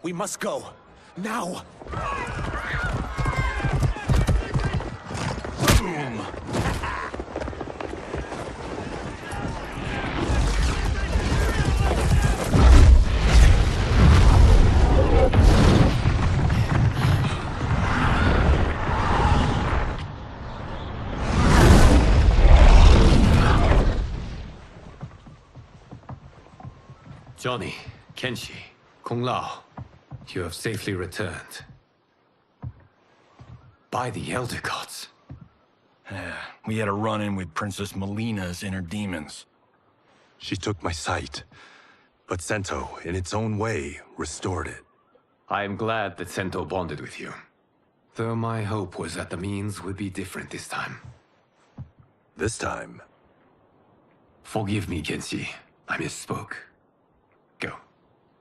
We must go. Now! Boom! Johnny, Kenshi, Kung Lao, you have safely returned. By the Elder Gods. We had a run-in with Princess Melina's inner demons. She took my sight, but Sento, in its own way, restored it. I am glad that Sento bonded with you. Though my hope was that the means would be different this time. This time? Forgive me, Kenshi. I misspoke. Go.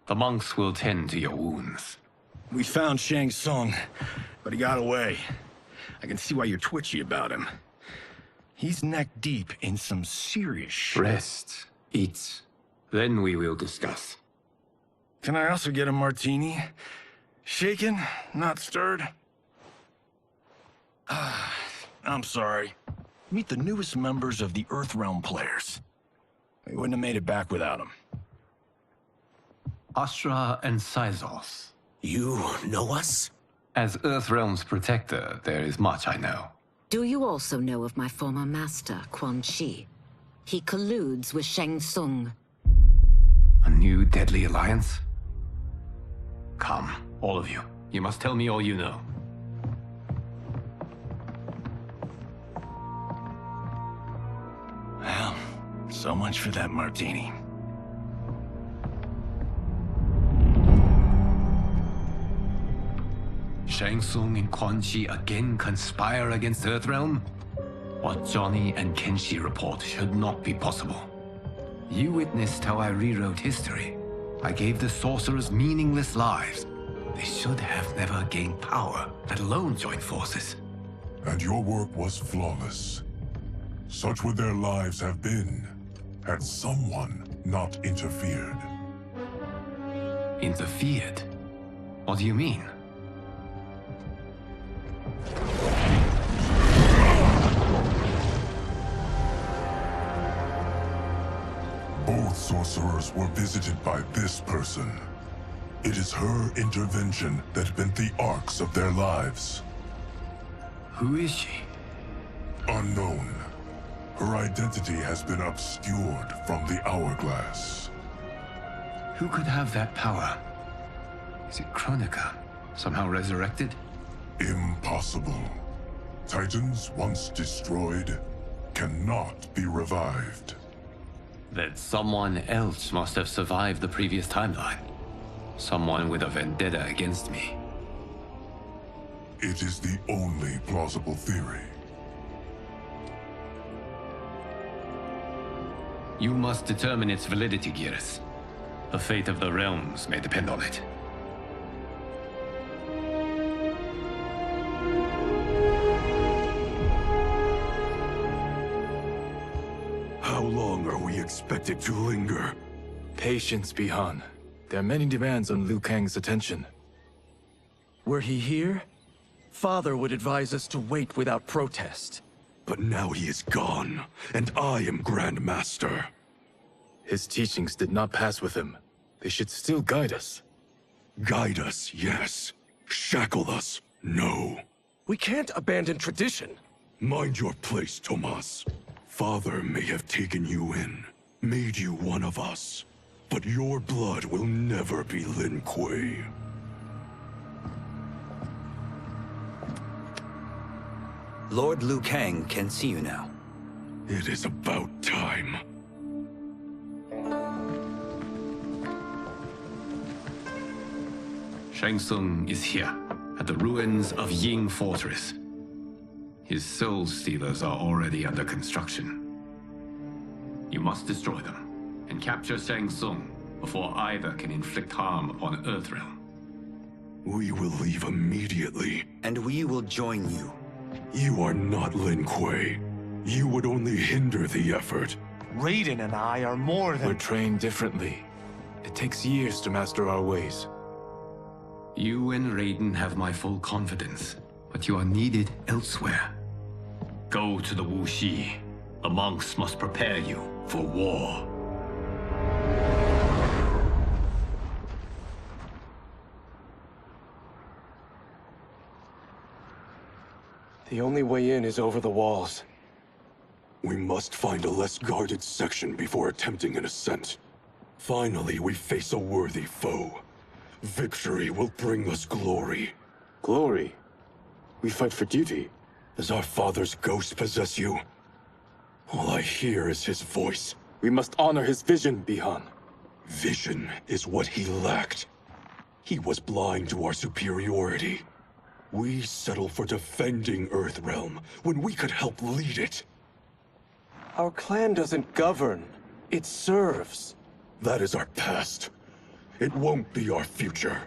The monks will tend to your wounds. We found Shang Tsung, but he got away. I can see why you're twitchy about him. He's neck-deep in some serious shit. Rest. Eat. Then we will discuss. Can I also get a martini? Shaken, not stirred? I'm sorry. Meet the newest members of the Earthrealm players. We wouldn't have made it back without them. Astra and Syzos. You know us? As Earthrealm's protector, there is much I know. Do you also know of my former master, Quan Chi? He colludes with Shang Tsung. A new deadly alliance? Come, all of you. You must tell me all you know. Well, so much for that martini. Shang Tsung and Quan Chi again conspire against Earthrealm? What Johnny and Kenshi report should not be possible. You witnessed how I rewrote history. I gave the sorcerers meaningless lives. They should have never gained power, let alone joined forces. And your work was flawless. Such would their lives have been, had someone not interfered. Interfered? What do you mean? Both sorcerers were visited by this person. It is her intervention that bent the arcs of their lives. Who is she? Unknown. Her identity has been obscured from the hourglass. Who could have that power? Is it Kronika? Somehow resurrected? Impossible. Titans once destroyed cannot be revived. Then someone else must have survived the previous timeline. Someone with a vendetta against me. It is the only plausible theory. You must determine its validity, Geras. The fate of the realms may depend on it. How long are we expected to linger? Patience, Bihan. There are many demands on Liu Kang's attention. Were he here, Father would advise us to wait without protest. But now he is gone, and I am Grand Master. His teachings did not pass with him. They should still guide us. Guide us, yes. Shackle us, no. We can't abandon tradition. Mind your place, Tomas. Father may have taken you in, made you one of us. But your blood will never be Lin Kuei. Lord Liu Kang can see you now. It is about time. Shang Tsung is here, at the ruins of Ying Fortress. His soul stealers are already under construction. You must destroy them, and capture Shang Tsung before either can inflict harm upon Earthrealm. We will leave immediately. And we will join you. You are not Lin Kuei. You would only hinder the effort. Raiden and I are more than... We're trained differently. It takes years to master our ways. You and Raiden have my full confidence, but you are needed elsewhere. Go to the Wuxi. The monks must prepare you for war. The only way in is over the walls. We must find a less guarded section before attempting an ascent. Finally, we face a worthy foe. Victory will bring us glory. Glory? We fight for duty. Does our father's ghost possess you? All I hear is his voice. We must honor his vision, Bihan. Vision is what he lacked. He was blind to our superiority. We settle for defending Earthrealm when we could help lead it. Our clan doesn't govern. It serves. That is our past. It won't be our future.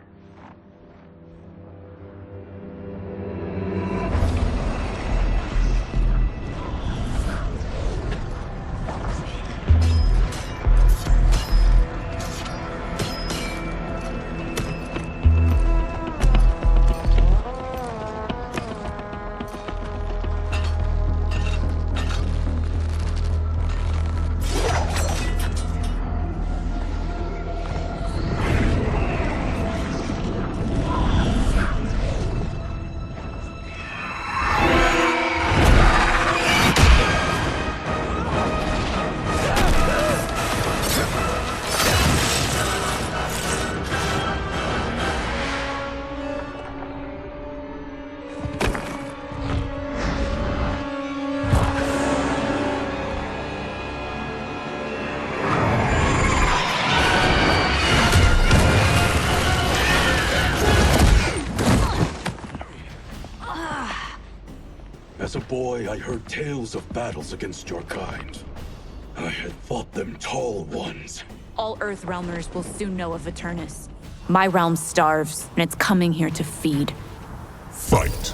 As a boy, I heard tales of battles against your kind. I had thought them tall ones. All Earthrealmers will soon know of Eternus. My realm starves, and it's coming here to feed. Fight.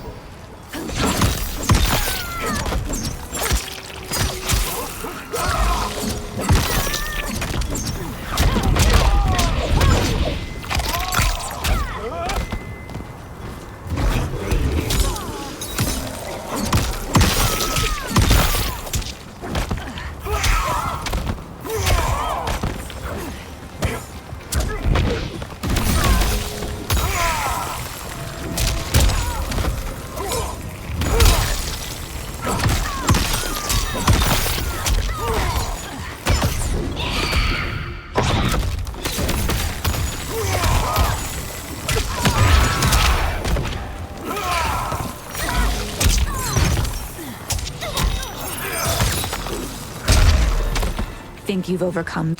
Think you've overcome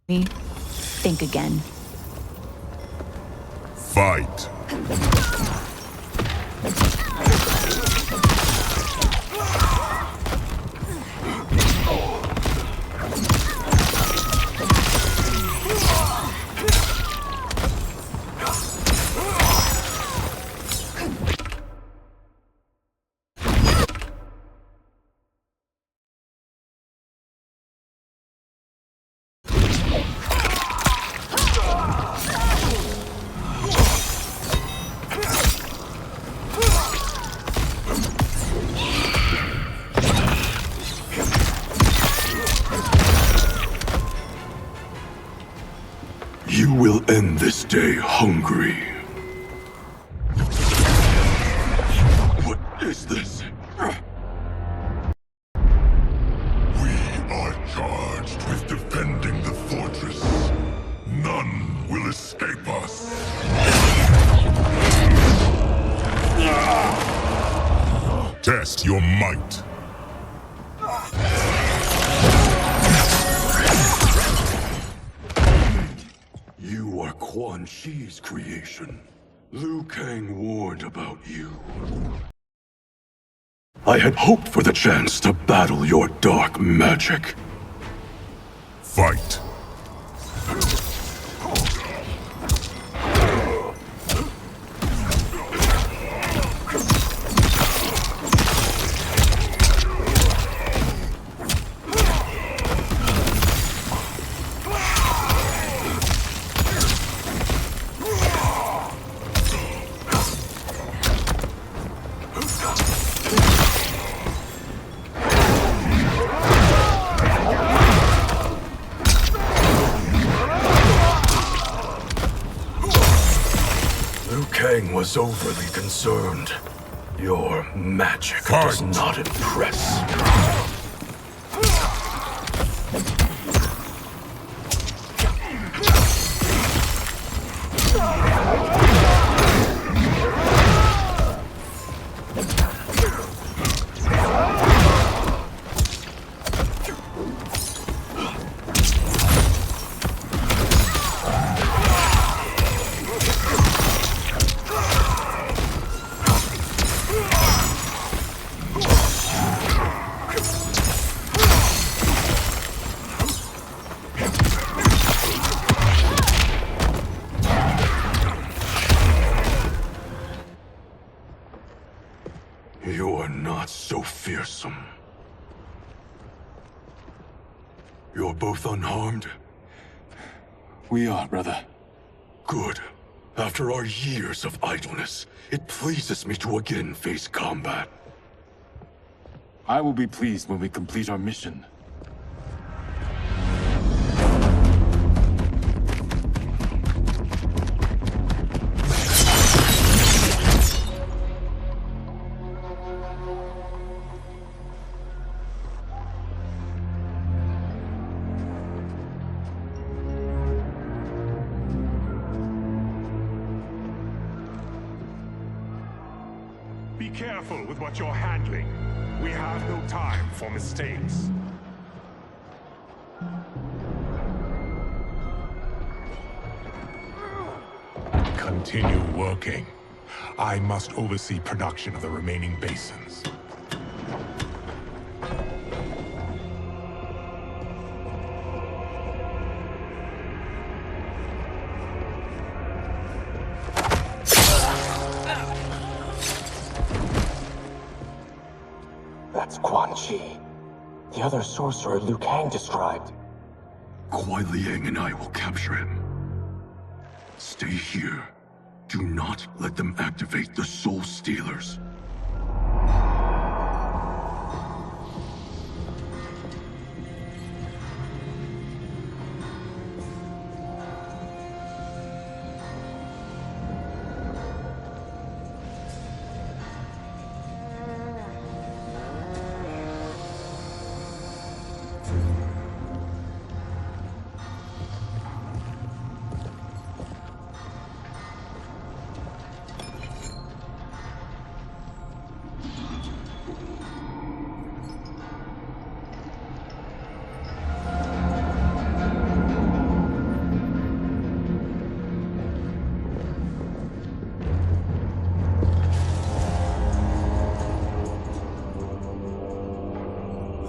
me? Think again. Fight. You will end this day hungry. What is this? We are charged with defending the fortress. None will escape us. Test your might. You are Quan Chi's creation. Liu Kang warned about you. I had hoped for the chance to battle your dark magic. Fight. Liu Kang was overly concerned. Your magic does not impress. You are not so fearsome. You're both unharmed? We are, brother. Good. After our years of idleness, it pleases me to again face combat. I will be pleased when we complete our mission. Be careful with what you're handling. We have no time for mistakes. Continue working. I must oversee production of the remaining basins. That's Quan Chi, the other sorcerer Liu Kang described. Kuai Liang and I will capture him. Stay here. Do not let them activate the Soul Stealers.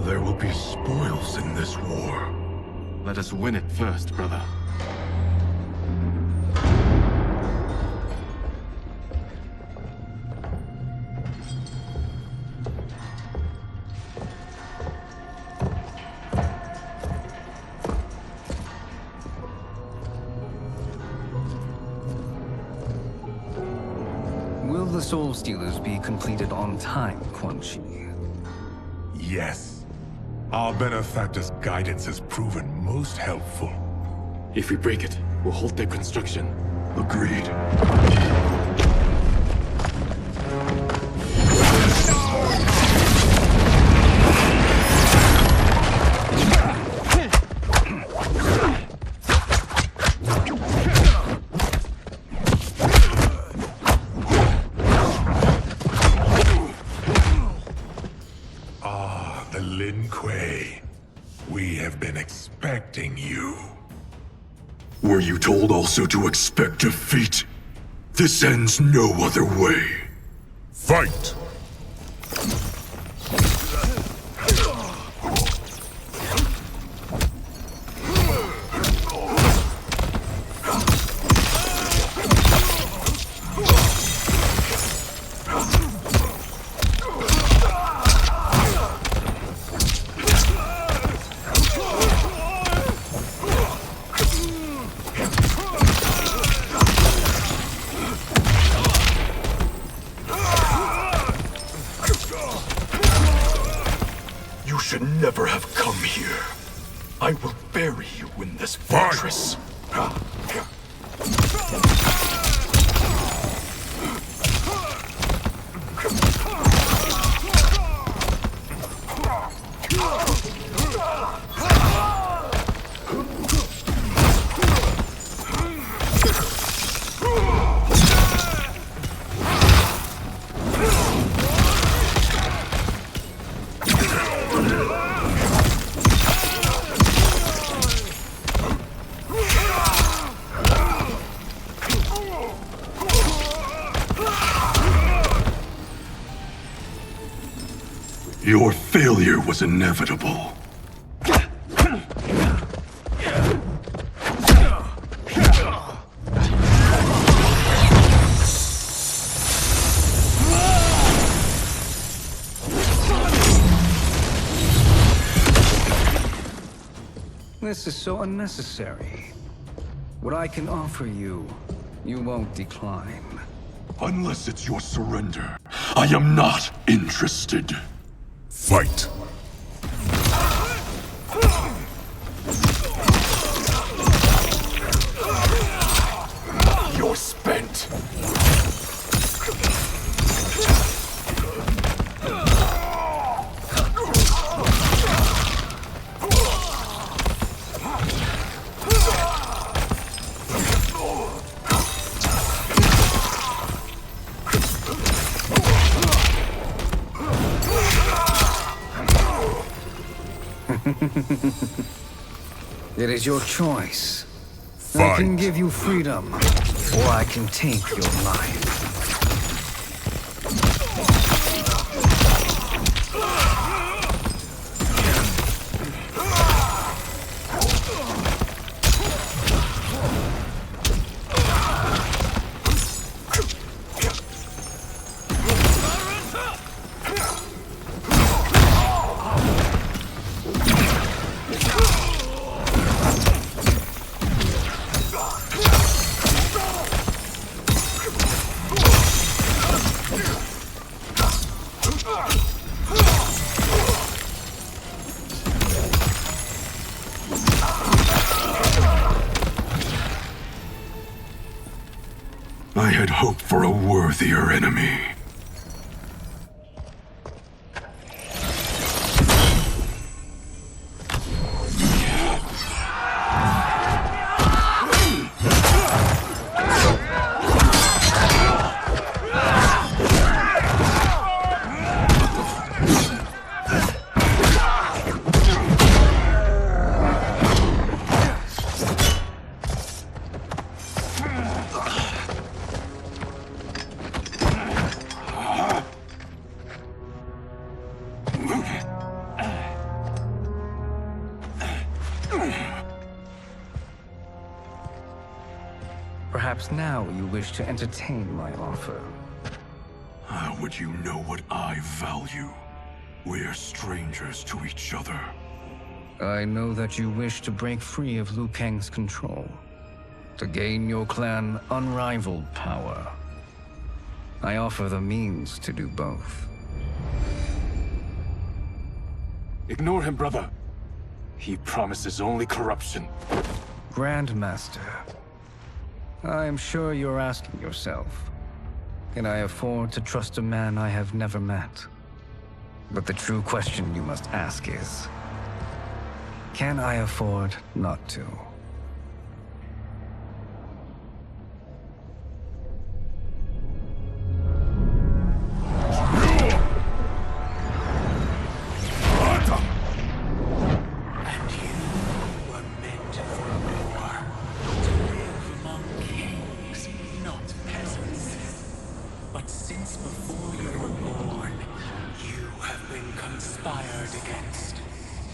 There will be spoils in this war. Let us win it first, brother. Will the Soul Stealers be completed on time, Quan Chi? Yes. Our benefactor's guidance has proven most helpful. If we break it, we'll halt their construction. Agreed. Lin Kuei, we have been expecting you. Were you told also to expect defeat? This ends no other way. Fight! You should never have come here. I will bury you in this fortress. Your failure was inevitable. This is so unnecessary. What I can offer you, you won't decline. Unless it's your surrender, I am not interested. Fight. You're spent. It is your choice. Fight. I can give you freedom, or I can take your life. I had hoped for a worthier enemy. Perhaps now you wish to entertain my offer. How would you know what I value? We're strangers to each other. I know that you wish to break free of Liu Kang's control, to gain your clan unrivaled power. I offer the means to do both. Ignore him, brother. He promises only corruption. Grandmaster, I am sure you're asking yourself, can I afford to trust a man I have never met? But the true question you must ask is, can I afford not to?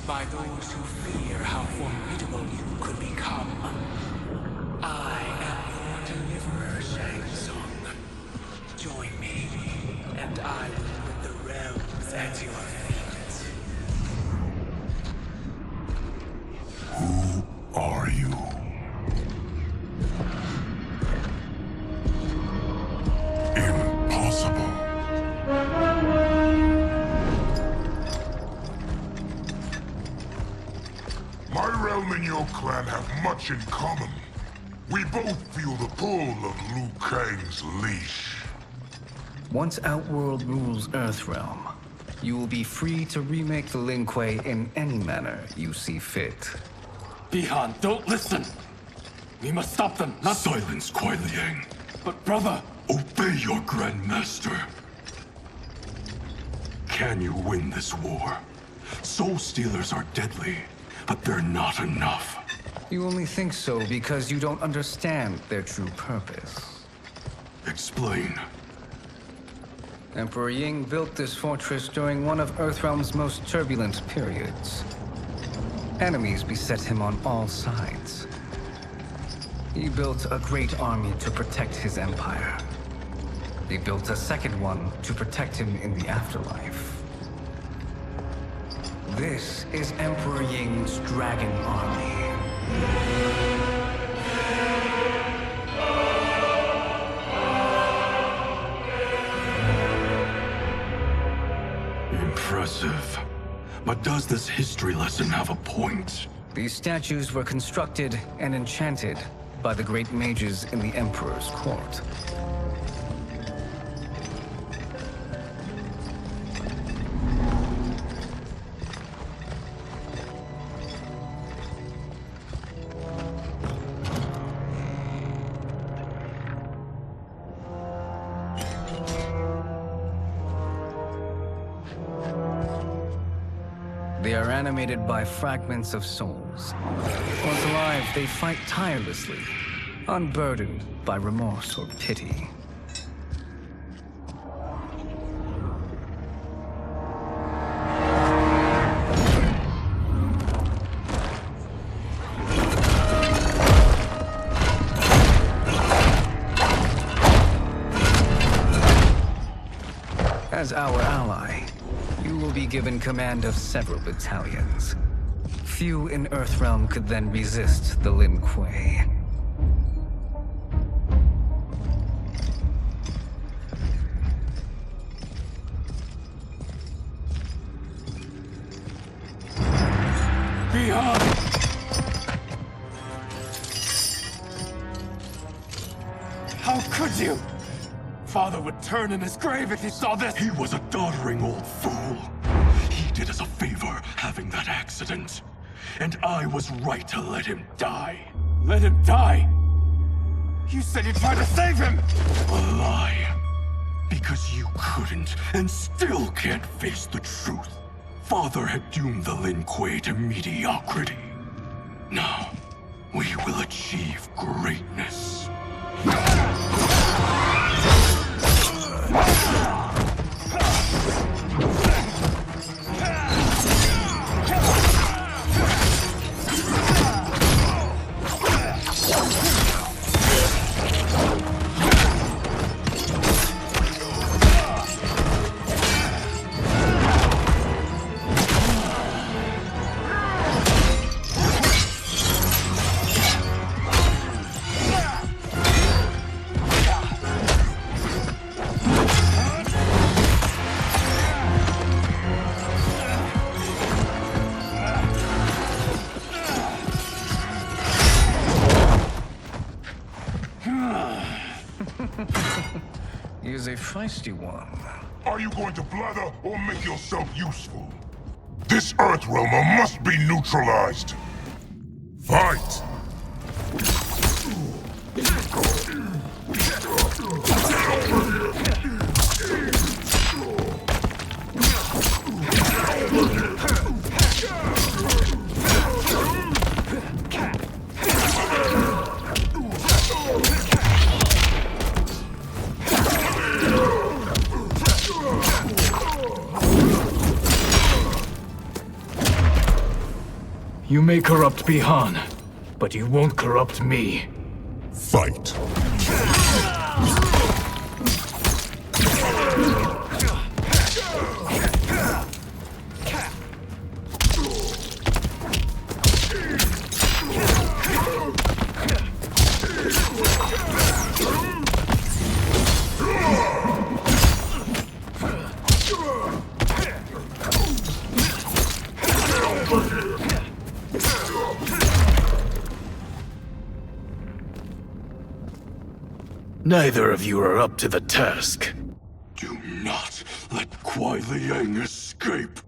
By those who fear how formidable you could become. I am your deliverer, Shang Tsung. Join me, and I will put the realms at your feet. Who are you? Impossible. My realm and your clan have much in common. We both feel the pull of Liu Kang's leash. Once Outworld rules Earthrealm, you will be free to remake the Lin Kuei in any manner you see fit. Bihan, don't listen! We must stop them, not— Silence, Kuai Liang. But brother— Obey your Grandmaster. Can you win this war? Soul Stealers are deadly, but they're not enough. You only think so because you don't understand their true purpose. Explain. Emperor Ying built this fortress during one of Earthrealm's most turbulent periods. Enemies beset him on all sides. He built a great army to protect his empire. He built a second one to protect him in the afterlife. This is Emperor Ying's Dragon Army. Impressive. But does this history lesson have a point? These statues were constructed and enchanted by the great mages in the Emperor's court. They are animated by fragments of souls. Once alive, they fight tirelessly, unburdened by remorse or pity. As our ally, you will be given command of several battalions. Few in Earthrealm could then resist the Lin Kuei. Behind! How could you? Father would turn in his grave if he saw this! He was a doddering old fool. He did us a favor having that accident. And I was right to let him die. Let him die? You said you tried to save him! A lie. Because you couldn't and still can't face the truth. Father had doomed the Lin Kuei to mediocrity. Now, we will achieve greatness. He is a feisty one. Are you going to blather or make yourself useful? This Earthrealmer must be neutralized. Fight! You may corrupt Bihan, but you won't corrupt me. Fight! Neither of you are up to the task. Do not let Kuai Liang escape.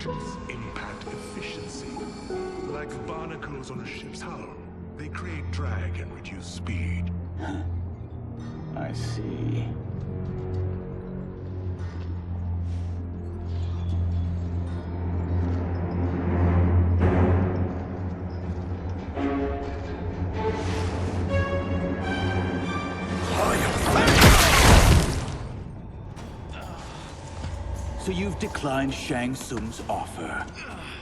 reduce impact efficiency. Like barnacles on a ship's hull, they create drag and reduce speed. I see. So you've declined Shang Tsung's offer.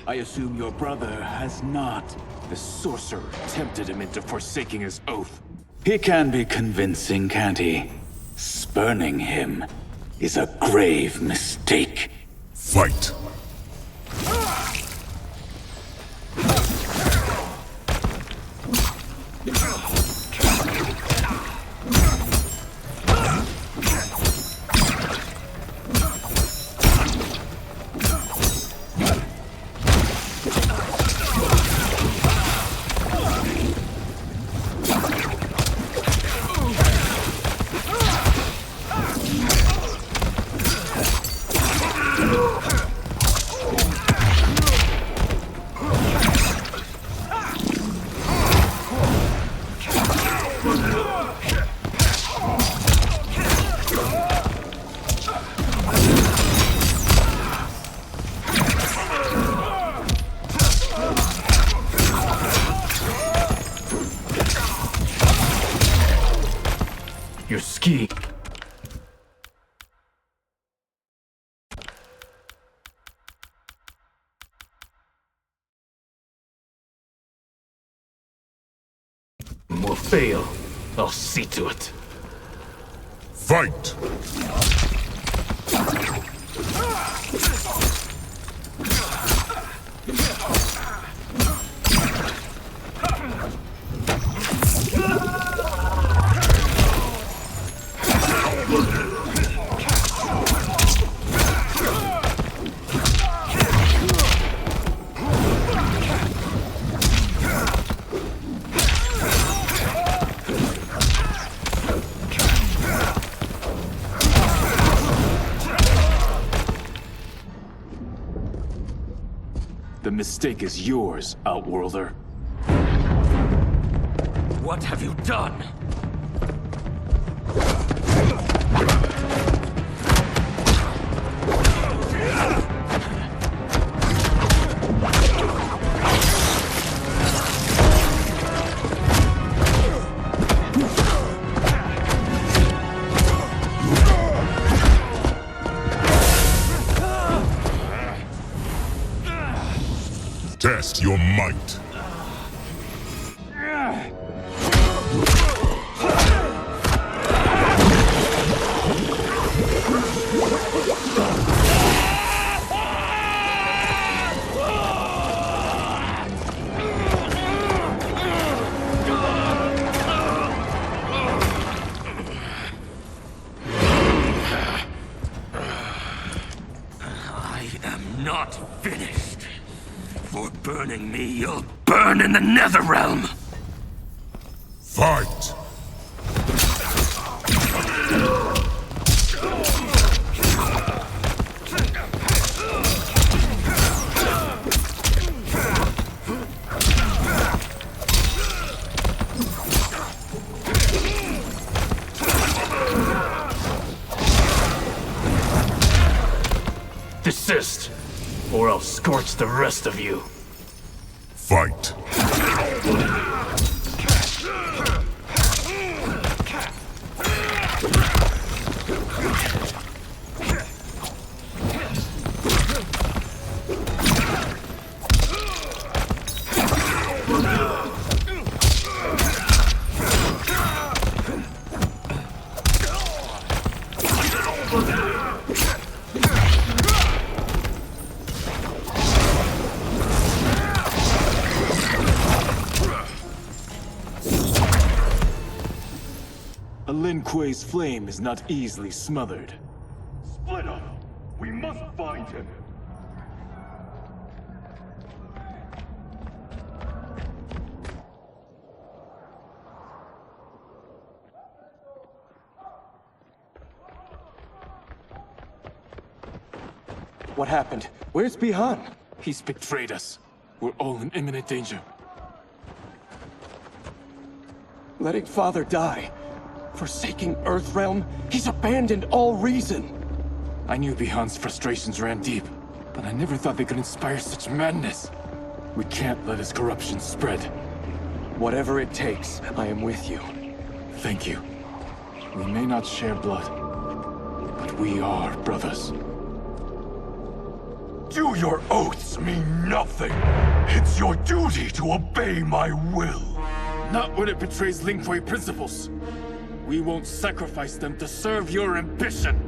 I assume your brother has not. The sorcerer tempted him into forsaking his oath. He can be convincing, can't he? Spurning him is a grave mistake. Fight! Your ski. Will fail. I'll see to it. Fight! The mistake is yours, Outworlder. What have you done? Test your might. I am not finished. For burning me, you'll burn in the Netherrealm! Fight! Desist, or I'll scorch the rest of you. Fight! A Lin Kuei's flame is not easily smothered. Split up! We must find him! What happened? Where's Bihan? He's betrayed us. We're all in imminent danger. Letting Father die. Forsaking Earthrealm. He's abandoned all reason. I knew Bihan's frustrations ran deep, but I never thought they could inspire such madness. We can't let his corruption spread. Whatever it takes, I am with you. Thank you. We may not share blood, but we are brothers. Do your oaths mean nothing? It's your duty to obey my will. Not when it betrays Lin Kuei principles. We won't sacrifice them to serve your ambition.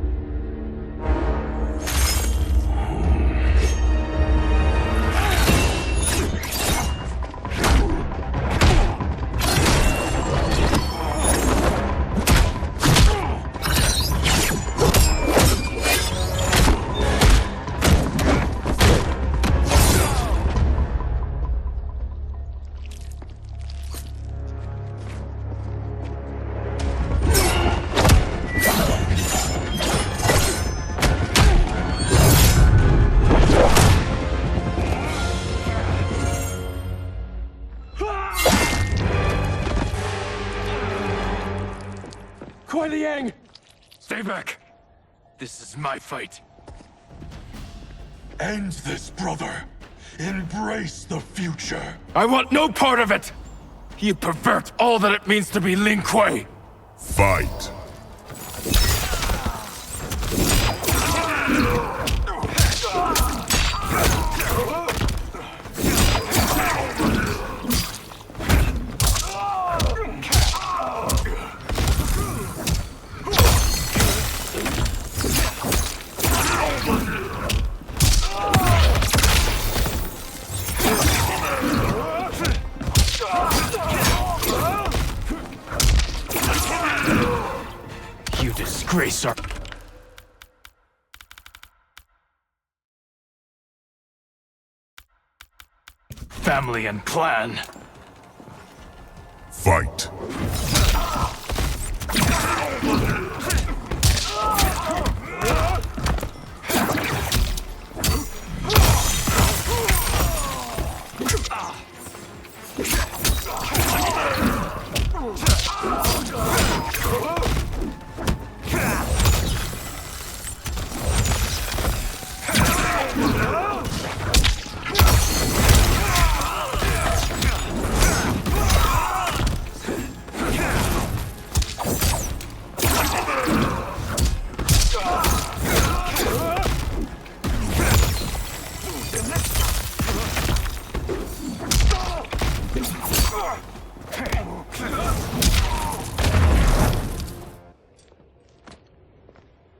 Stay back. This is my fight. End this, brother. Embrace the future. I want no part of it! You pervert all that it means to be Lin Kuei! Fight! Disgrace our family and clan. Fight.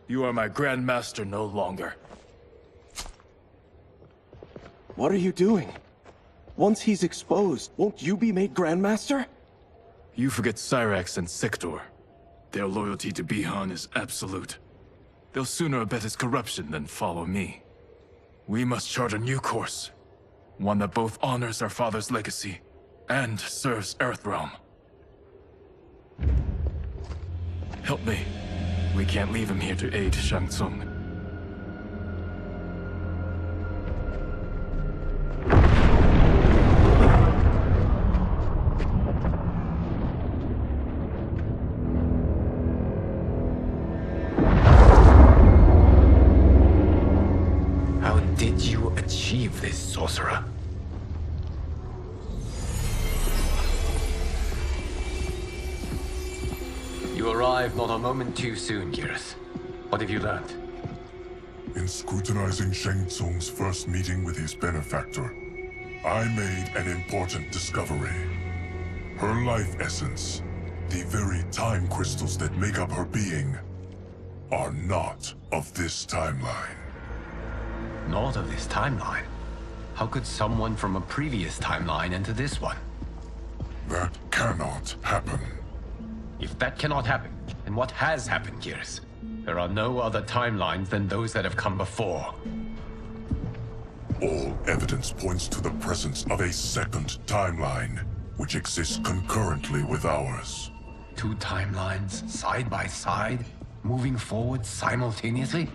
You are my Grandmaster no longer. What are you doing? Once he's exposed, won't you be made Grandmaster? You forget Cyrax and Sector. Their loyalty to Bihan is absolute. They'll sooner abet his corruption than follow me. We must chart a new course. One that both honors our father's legacy and serves Earthrealm. Help me. We can't leave him here to aid Shang Tsung. How did you achieve this, sorcerer? You arrived not a moment too soon, Geras. What have you learned? In scrutinizing Shang Tsung's first meeting with his benefactor, I made an important discovery. Her life essence, the very time crystals that make up her being, are not of this timeline. Not of this timeline? How could someone from a previous timeline enter this one? That cannot happen. If that cannot happen, then what has happened, Geras? There are no other timelines than those that have come before. All evidence points to the presence of a second timeline, which exists concurrently with ours. Two timelines, side by side, moving forward simultaneously?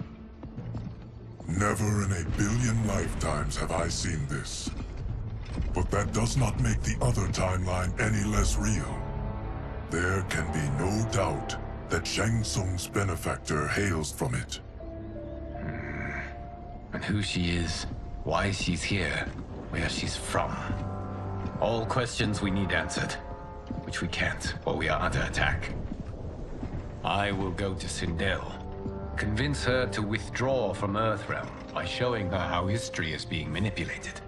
Never in a billion lifetimes have I seen this. But that does not make the other timeline any less real. There can be no doubt that Shang Tsung's benefactor hails from it. And who she is, why she's here, where she's from. All questions we need answered, which we can't while we are under attack. I will go to Sindel, convince her to withdraw from Earthrealm by showing her how history is being manipulated.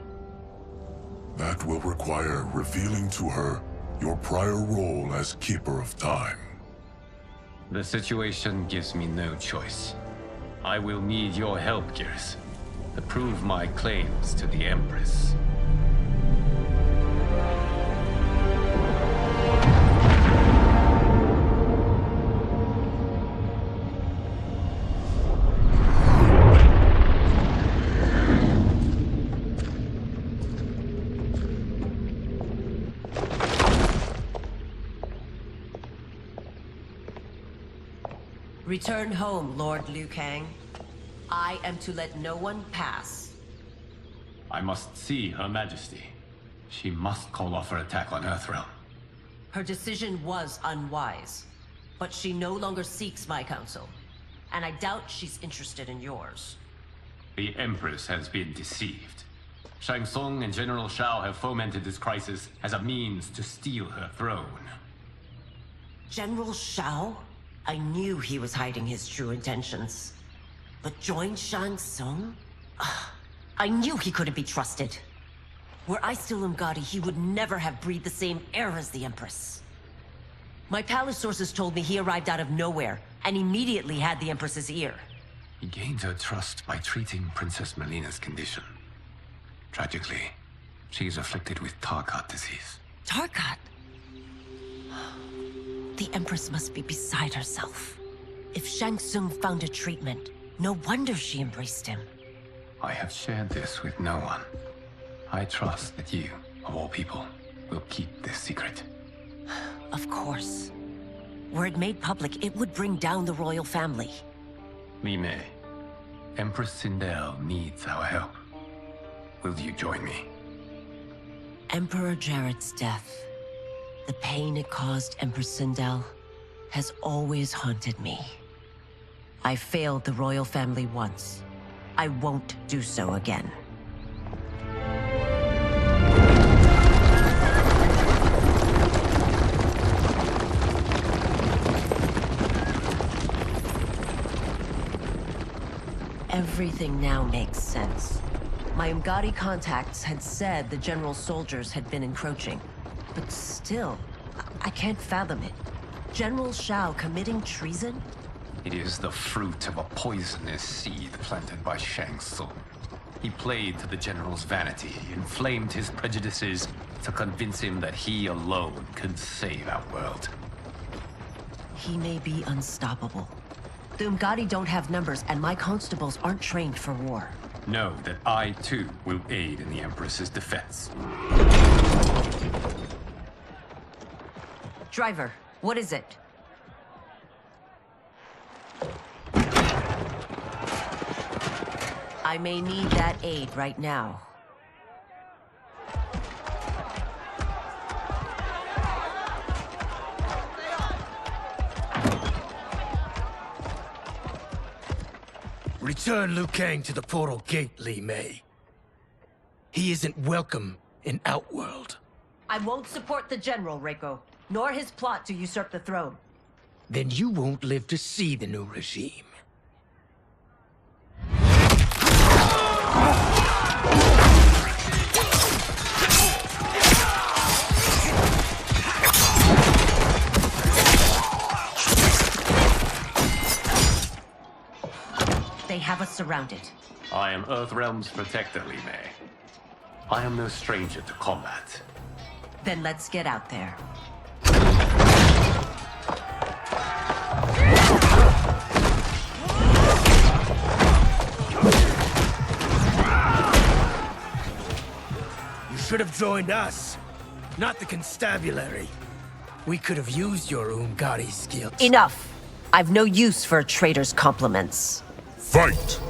That will require revealing to her your prior role as Keeper of Time. The situation gives me no choice. I will need your help, Gears, to prove my claims to the Empress. Return home, Lord Liu Kang. I am to let no one pass. I must see Her Majesty. She must call off her attack on Earthrealm. Her decision was unwise, but she no longer seeks my counsel, and I doubt she's interested in yours. The Empress has been deceived. Shang Tsung and General Shao have fomented this crisis as a means to steal her throne. General Shao? I knew he was hiding his true intentions. But join Shang Tsung? I knew he couldn't be trusted. Were I still Umgadi, he would never have breathed the same air as the Empress. My palace sources told me he arrived out of nowhere, and immediately had the Empress's ear. He gained her trust by treating Princess Melina's condition. Tragically, she is afflicted with Tarkat disease. Tarkat? The Empress must be beside herself. If Shang Tsung found a treatment, no wonder she embraced him. I have shared this with no one. I trust that you, of all people, will keep this secret. Of course. Were it made public, it would bring down the royal family. Li Mei, Empress Sindel needs our help. Will you join me? Emperor Jarrett's death, the pain it caused Empress Sindel, has always haunted me. I failed the royal family once. I won't do so again. Everything now makes sense. My Umgadi contacts had said the general soldiers had been encroaching. But still, I can't fathom it. General Shao committing treason? It is the fruit of a poisonous seed planted by Shang Tsung. He played to the general's vanity, inflamed his prejudices to convince him that he alone could save our world. He may be unstoppable. The Umgadi don't have numbers, and my constables aren't trained for war. Know that I, too, will aid in the Empress's defense. Driver, what is it? I may need that aid right now. Return Liu Kang to the portal gate, Li Mei. He isn't welcome in Outworld. I won't support the General, Reiko, nor his plot to usurp the throne. Then you won't live to see the new regime. They have us surrounded. I am Earthrealm's protector, Li Mei. I am no stranger to combat. Then let's get out there. You should have joined us, not the constabulary. We could have used your Umgadi skills. Enough! I've no use for a traitor's compliments. Fight!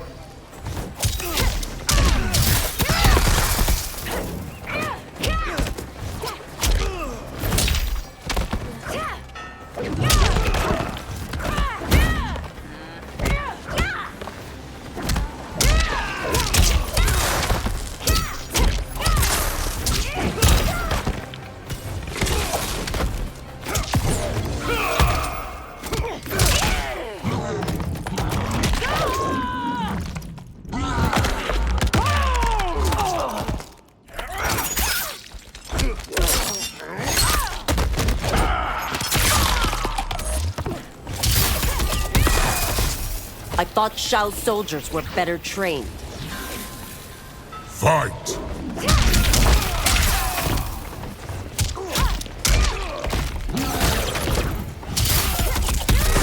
thought Shao's soldiers were better trained. Fight!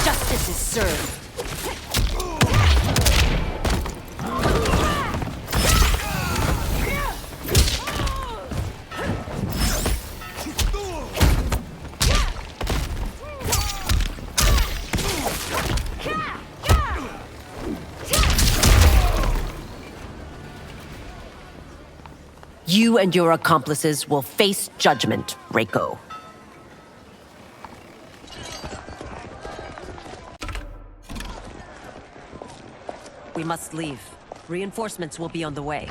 Justice is served. You and your accomplices will face judgment, Reiko. We must leave. Reinforcements will be on the way.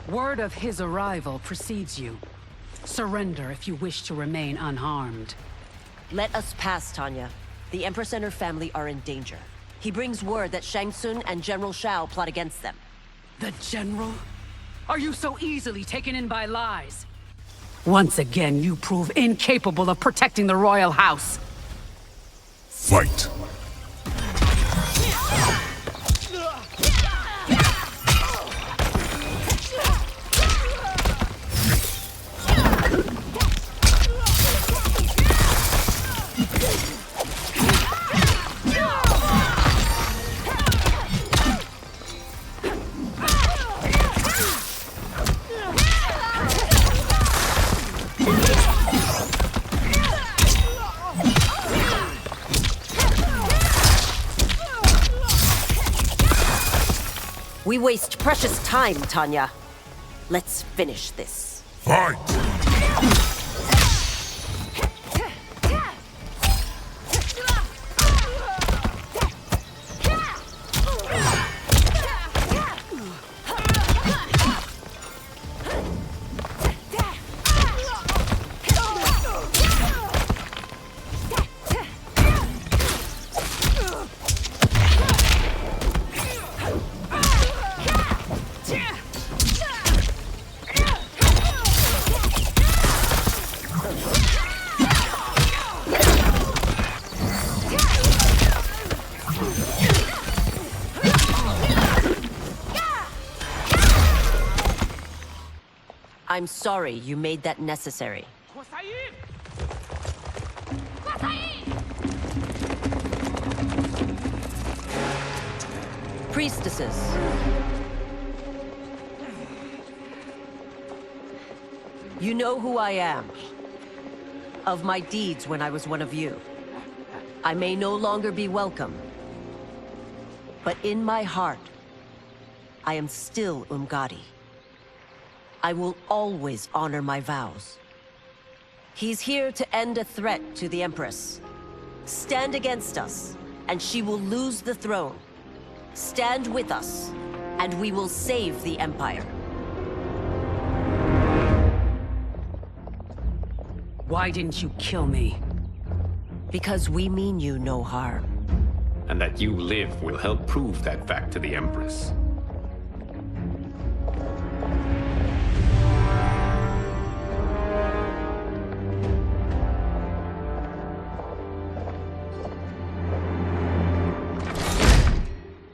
Word of his arrival precedes you. Surrender if you wish to remain unharmed. Let us pass, Tanya. The Empress and her family are in danger. He brings word that Shang Tsung and General Shao plot against them. The General? Are you so easily taken in by lies? Once again, you prove incapable of protecting the royal house. Fight! We waste precious time, Tanya. Let's finish this. Fight! I'm sorry you made that necessary. Priestesses. You know who I am. Of my deeds when I was one of you. I may no longer be welcome. But in my heart, I am still Umgadi. I will always honor my vows. He's here to end a threat to the Empress. Stand against us, and she will lose the throne. Stand with us, and we will save the Empire. Why didn't you kill me? Because we mean you no harm. And that you live will help prove that fact to the Empress.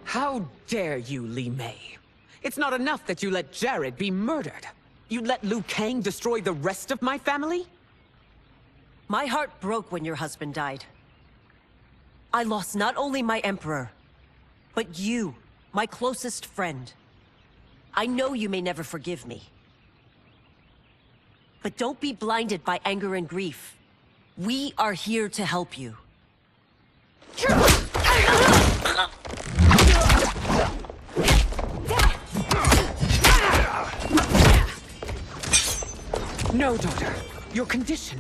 How dare you, Li Mei? It's not enough that you let Jared be murdered. You'd let Liu Kang destroy the rest of my family? My heart broke when your husband died. I lost not only my emperor, but you, my closest friend. I know you may never forgive me. But don't be blinded by anger and grief. We are here to help you. No, daughter. Your condition.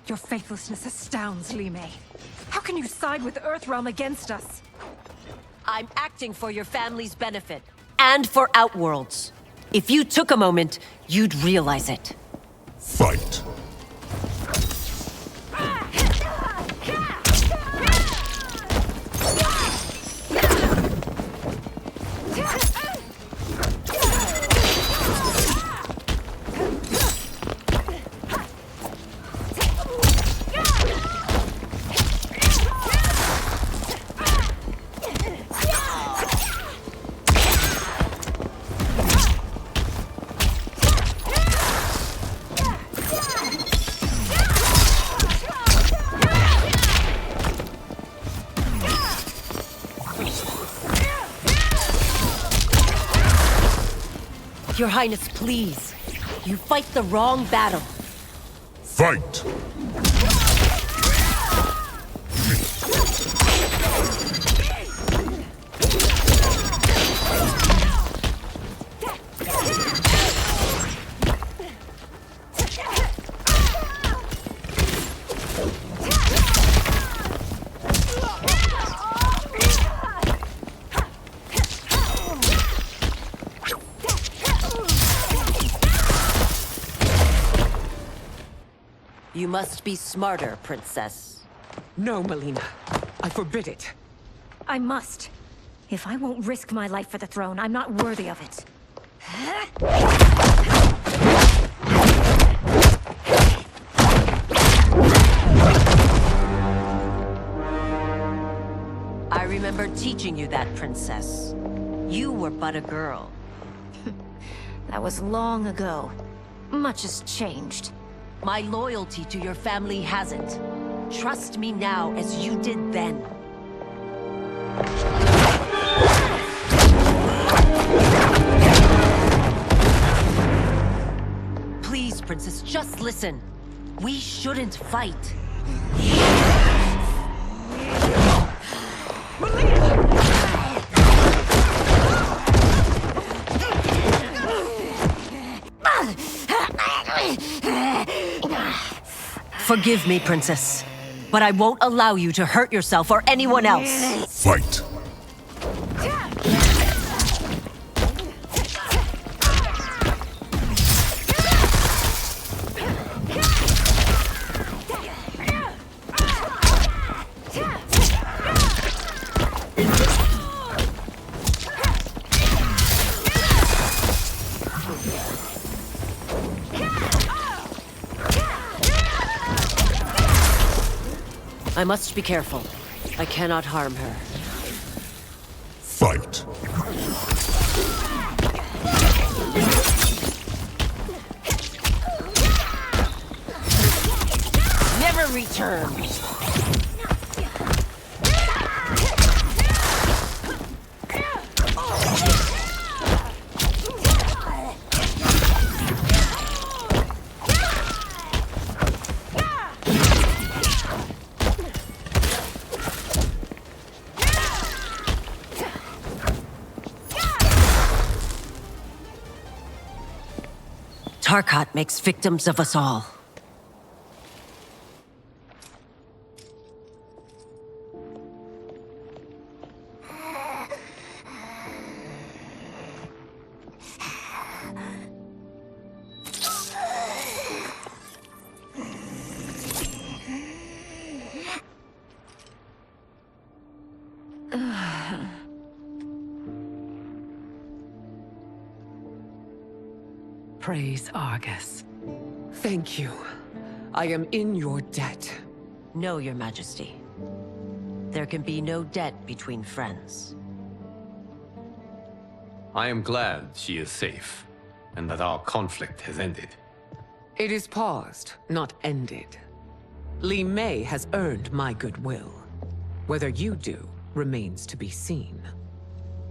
Your faithlessness astounds, Li Mei. How How can you side with Earthrealm against us? I'm acting for your family's benefit. And for Outworlds. If you took a moment, you'd realize it. Fight! Your Highness, please. You fight the wrong battle. Fight! You must be smarter, Princess. No, Melina. I forbid it. I must. If I won't risk my life for the throne, I'm not worthy of it. I remember teaching you that, Princess. You were but a girl. That was long ago. Much has changed. My loyalty to your family hasn't. Trust me now as you did then. Please, Princess, just listen. We shouldn't fight. Forgive me, Princess, but I won't allow you to hurt yourself or anyone else. Fight! I must be careful. I cannot harm her. Fight! Never return! Tarkat makes victims of us all. Praise Argus. Thank you. I am in your debt. No, Your Majesty. There can be no debt between friends. I am glad she is safe, and that our conflict has ended. It is paused, not ended. Li Mei has earned my goodwill. Whether you do remains to be seen.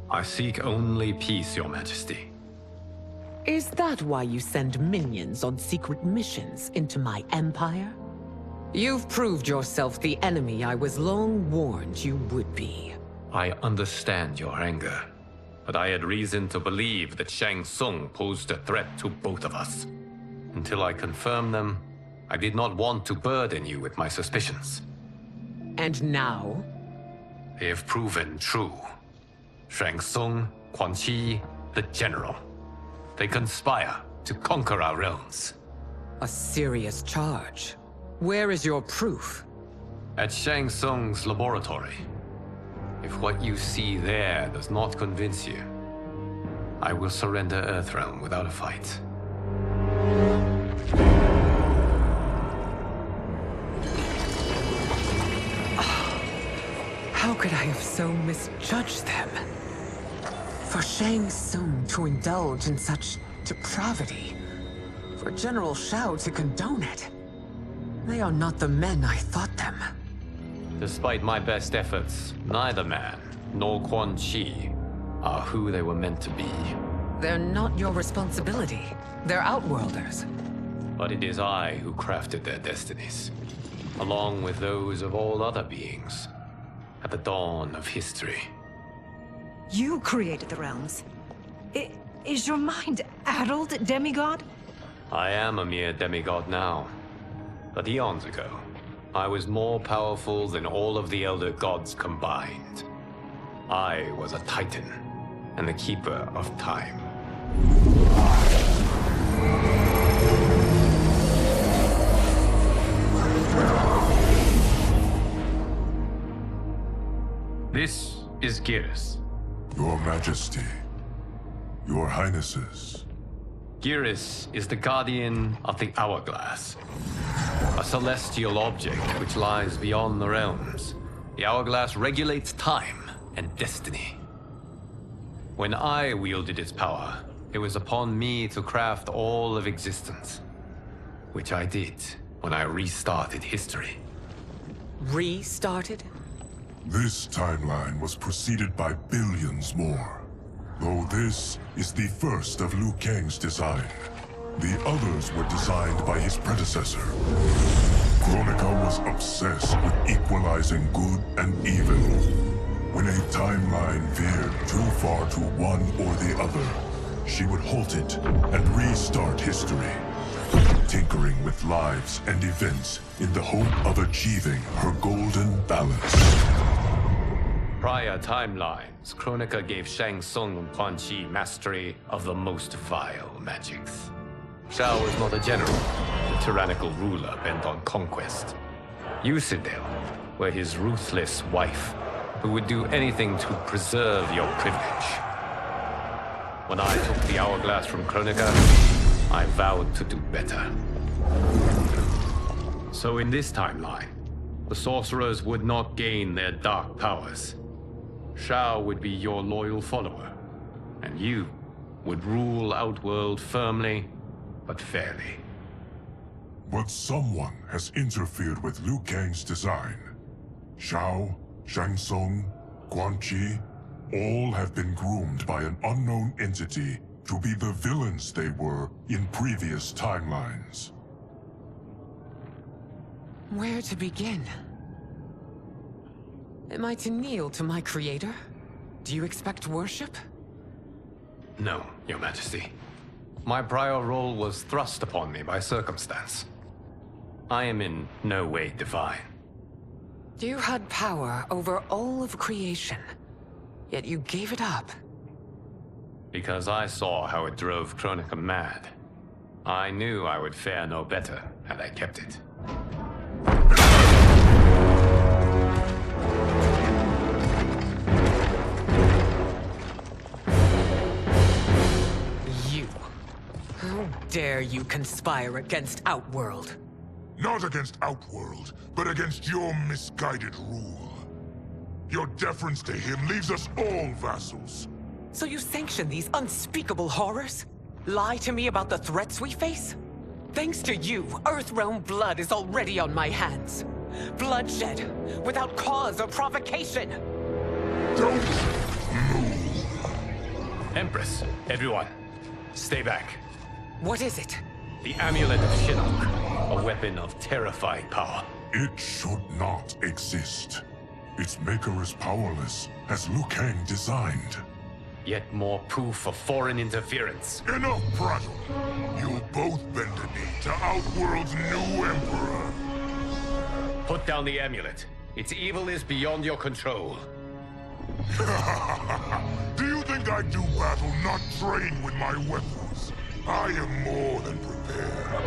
I seek only peace, Your Majesty. Is that why you send minions on secret missions into my empire? You've proved yourself the enemy I was long warned you would be. I understand your anger, but I had reason to believe that Shang Tsung posed a threat to both of us. Until I confirmed them, I did not want to burden you with my suspicions. And now? They have proven true. Shang Tsung, Quan Chi, the General. They conspire to conquer our realms. A serious charge. Where is your proof? At Shang Tsung's laboratory. If what you see there does not convince you, I will surrender Earthrealm without a fight. How could I have so misjudged them? For Shang Tsung to indulge in such depravity, for General Shao to condone it, they are not the men I thought them. Despite my best efforts, neither man nor Quan Chi are who they were meant to be. They're not your responsibility. They're Outworlders. But it is I who crafted their destinies, along with those of all other beings, at the dawn of history. You created the realms. Is your mind addled, demigod? I am a mere demigod now. But eons ago, I was more powerful than all of the Elder Gods combined. I was a Titan, and the Keeper of Time. This is Geras. Your Majesty. Your Highnesses. Geras is the guardian of the Hourglass. A celestial object which lies beyond the realms. The Hourglass regulates time and destiny. When I wielded its power, it was upon me to craft all of existence. Which I did when I restarted history. Restarted? This timeline was preceded by billions more. Though this is the first of Liu Kang's design. The others were designed by his predecessor. Kronika was obsessed with equalizing good and evil. When a timeline veered too far to one or the other, she would halt it and restart history, tinkering with lives and events in the hope of achieving her golden balance. Prior timelines, Kronika gave Shang Tsung and Quan Chi mastery of the most vile magics. Shao was not a general, a tyrannical ruler bent on conquest. You, Citadel, were his ruthless wife, who would do anything to preserve your privilege. When I took the Hourglass from Kronika, I vowed to do better. So in this timeline, the sorcerers would not gain their dark powers. Shao would be your loyal follower, and you would rule Outworld firmly, but fairly. But someone has interfered with Liu Kang's design. Shao, Shang Tsung, Quan Chi, all have been groomed by an unknown entity to be the villains they were in previous timelines. Where to begin? Am I to kneel to my creator? Do you expect worship? No, Your Majesty. My prior role was thrust upon me by circumstance. I am in no way divine. You had power over all of creation, yet you gave it up. Because I saw how it drove Kronika mad. I knew I would fare no better had I kept it. How dare you conspire against Outworld? Not against Outworld, but against your misguided rule. Your deference to him leaves us all vassals. So you sanction these unspeakable horrors? Lie to me about the threats we face? Thanks to you, Earthrealm blood is already on my hands. Bloodshed, without cause or provocation. Don't move. Empress, everyone, stay back. What is it? The Amulet of Shinnok, a weapon of terrifying power. It should not exist. Its maker is powerless, as Liu Kang designed. Yet more proof of foreign interference. Enough prattle! You'll both bend a knee to Outworld's new emperor. Put down the amulet, Its evil is beyond your control. Do you think I do battle not trained with my weapons? I am more than prepared.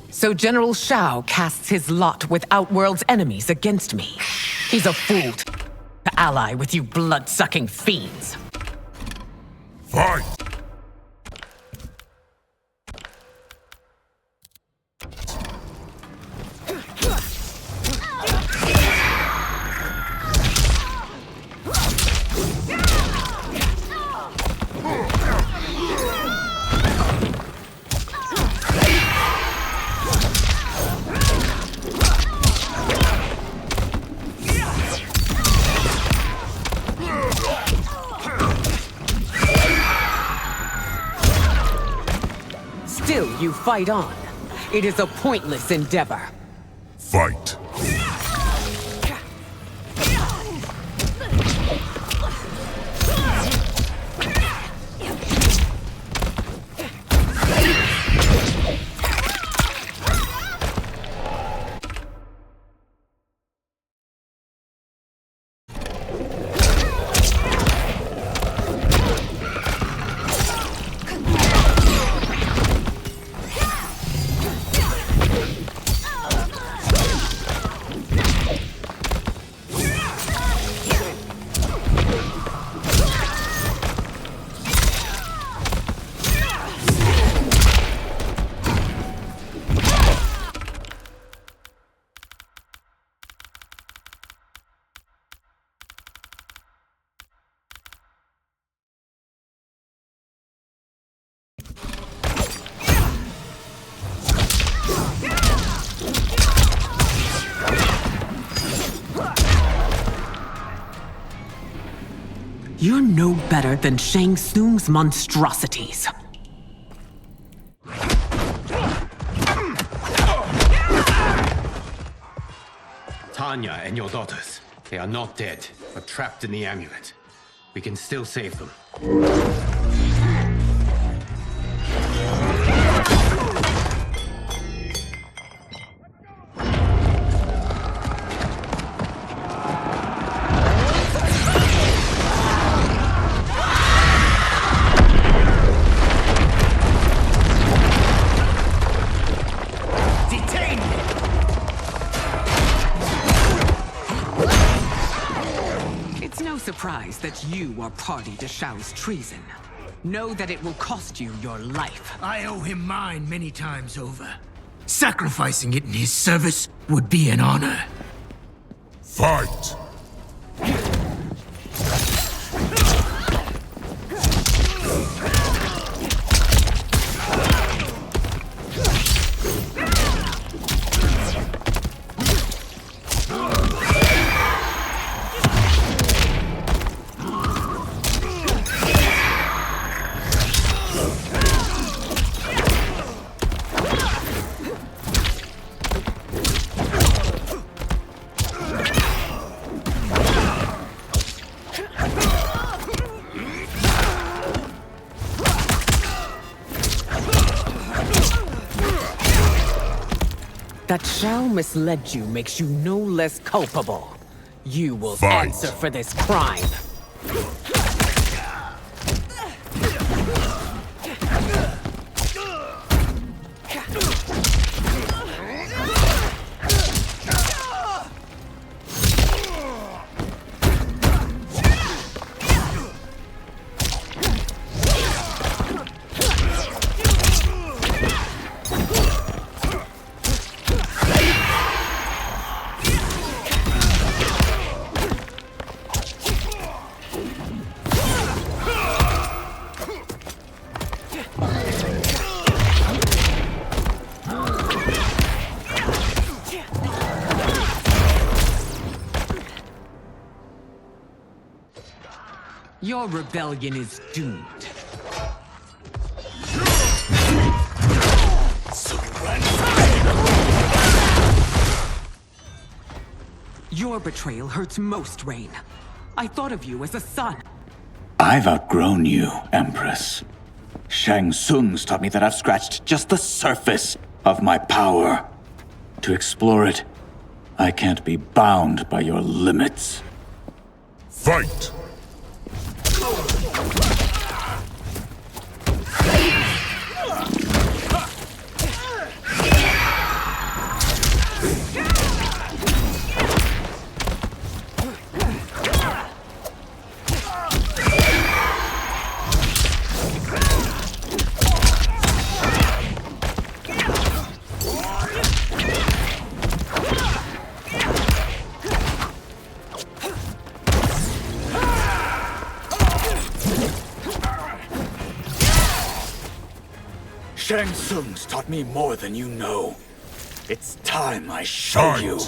So General Shao casts his lot with Outworld's enemies against me. He's a fool to ally with you blood-sucking fiends. Fight! Still, you fight on. It is a pointless endeavor. Fight. You're no better than Shang Tsung's monstrosities. Tanya and your daughters. They are not dead, but trapped in the amulet. We can still save them. Surprised that you are party to Shao's treason. Know that it will cost you your life. I owe him mine many times over. Sacrificing it in his service would be an honor. Fight! That Shao misled you makes you no less culpable. You will Fight. Answer for this crime. Your rebellion is doomed. Your betrayal hurts most, Rain. I thought of you as a son. I've outgrown you, Empress. Shang Tsung's taught me that I've scratched just the surface of my power. To explore it, I can't be bound by your limits. Fight! Shang Tsung's taught me more than you know. It's time I show you.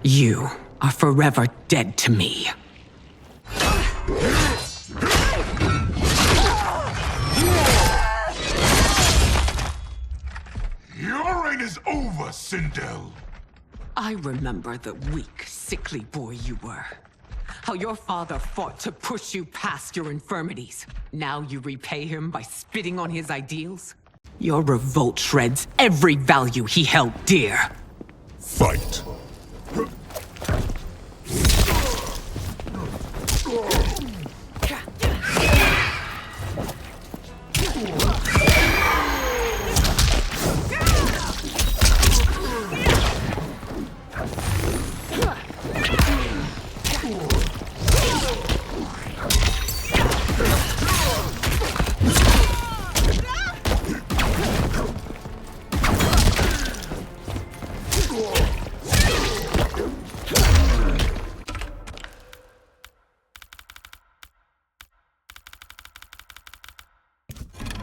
You are forever dead to me. Your reign is over, Sindel. I remember the weak, sickly boy you were. How your father fought to push you past your infirmities. Now you repay him by spitting on his ideals? Your revolt shreds every value he held dear. Fight!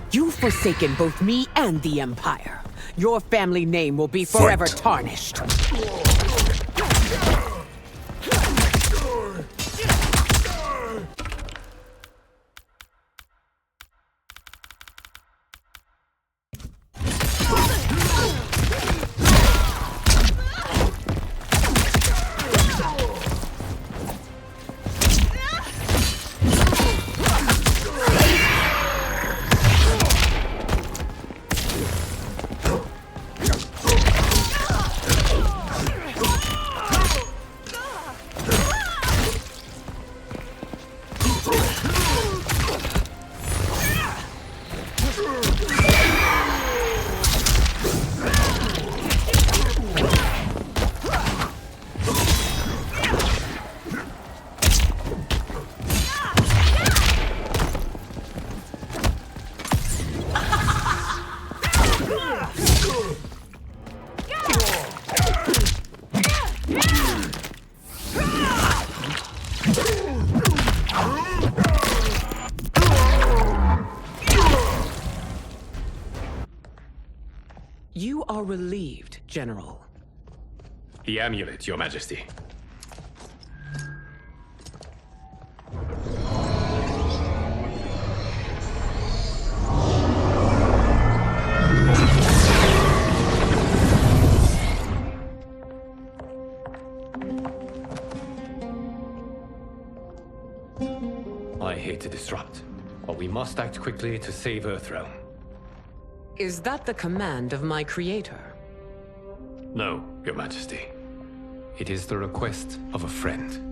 You've forsaken both me and the Empire. Your family name will be forever tarnished. You are relieved, General. The amulet, Your Majesty. I hate to disrupt, but we must act quickly to save Earthrealm. Is that the command of my creator? No, Your Majesty. It is the request of a friend.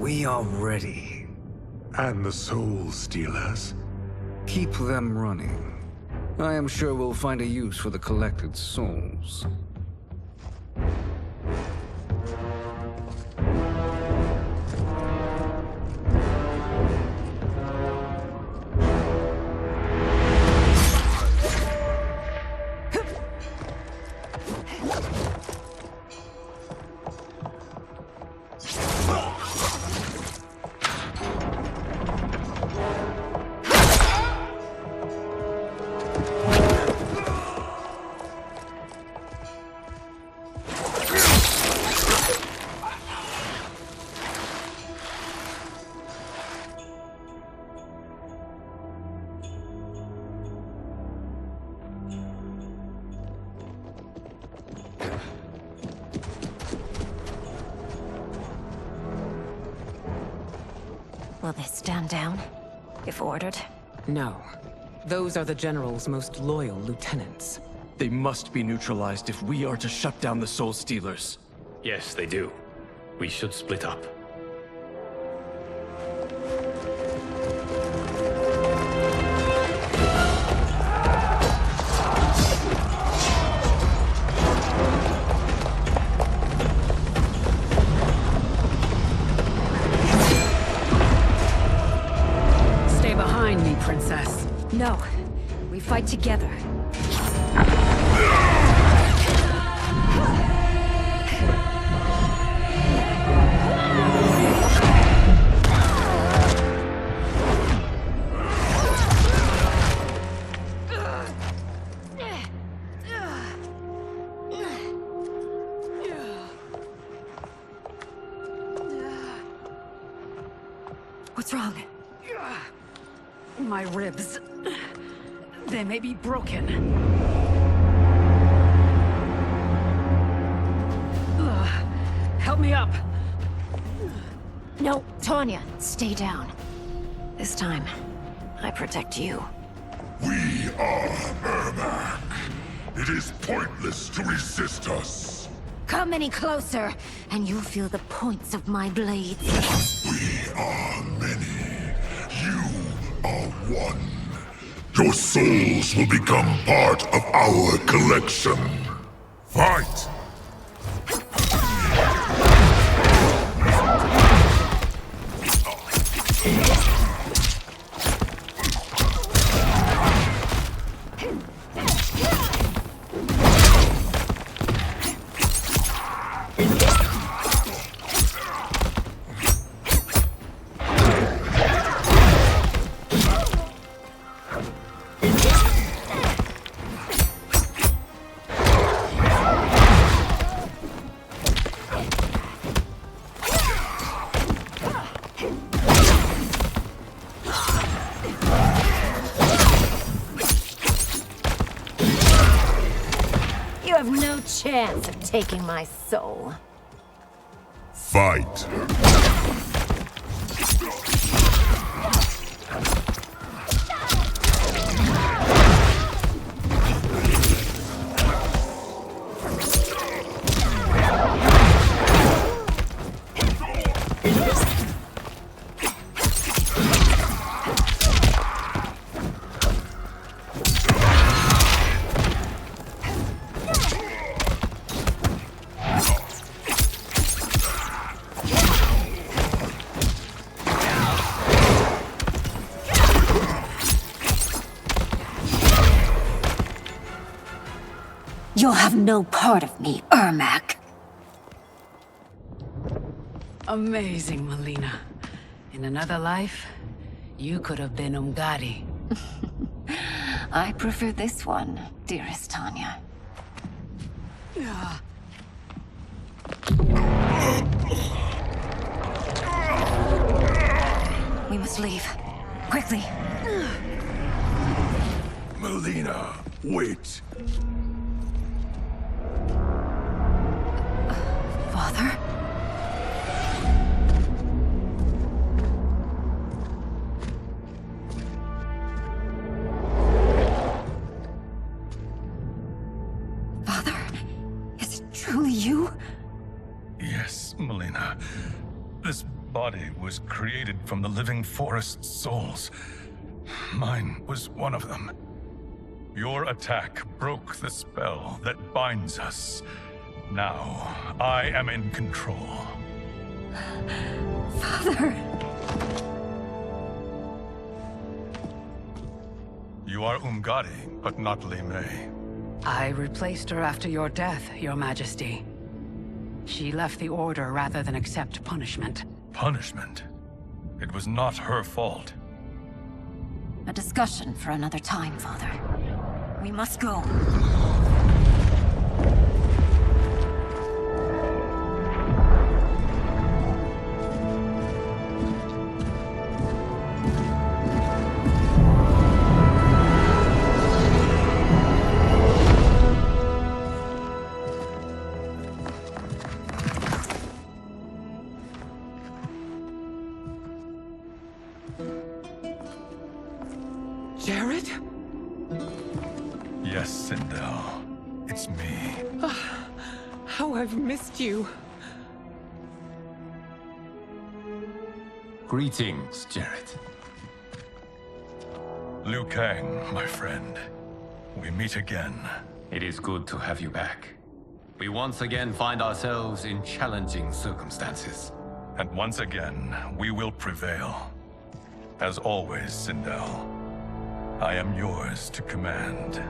We are ready. And the Soul Stealers? Keep them running. I am sure we'll find a use for the collected souls. Will they stand down, if ordered? No. Those are the General's most loyal lieutenants. They must be neutralized if we are to shut down the Soul Stealers. Yes, they do. We should split up. Princess. No. We fight together. What's wrong? My ribs. They may be broken. Help me up. No, Tanya, stay down. This time, I protect you. We are Ermac. It is pointless to resist us. Come any closer, and you'll feel the points of my blades. We are many. You are one. Your souls will become part of our collection. Fight! You have no chance of taking my soul. Fight! You'll have no part of me, Ermac. Amazing, Melina. In another life, you could have been Umgadi. I prefer this one, dearest Tanya. We must leave. Quickly. Melina, wait. Father? Father? Is it truly you? Yes, Melina. This body was created from the living forest's souls. Mine was one of them. Your attack broke the spell that binds us. Now, I am in control. Father! You are Umgadi, but not Li Mei. I replaced her after your death, Your Majesty. She left the Order rather than accept punishment. Punishment? It was not her fault. A discussion for another time, Father. We must go. Jared? Yes, Sindel. It's me. How I've missed you. Greetings, Jared. Liu Kang, my friend. We meet again. It is good to have you back. We once again find ourselves in challenging circumstances. And once again, we will prevail. As always, Sindel, I am yours to command.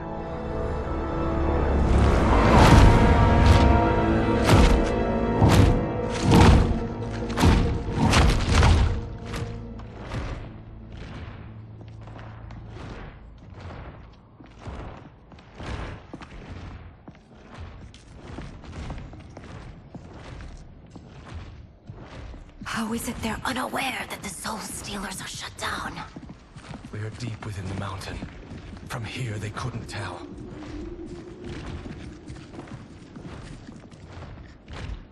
How is it they're unaware that the Soul Stealers are shut down? We are deep within the mountain. From here, they couldn't tell.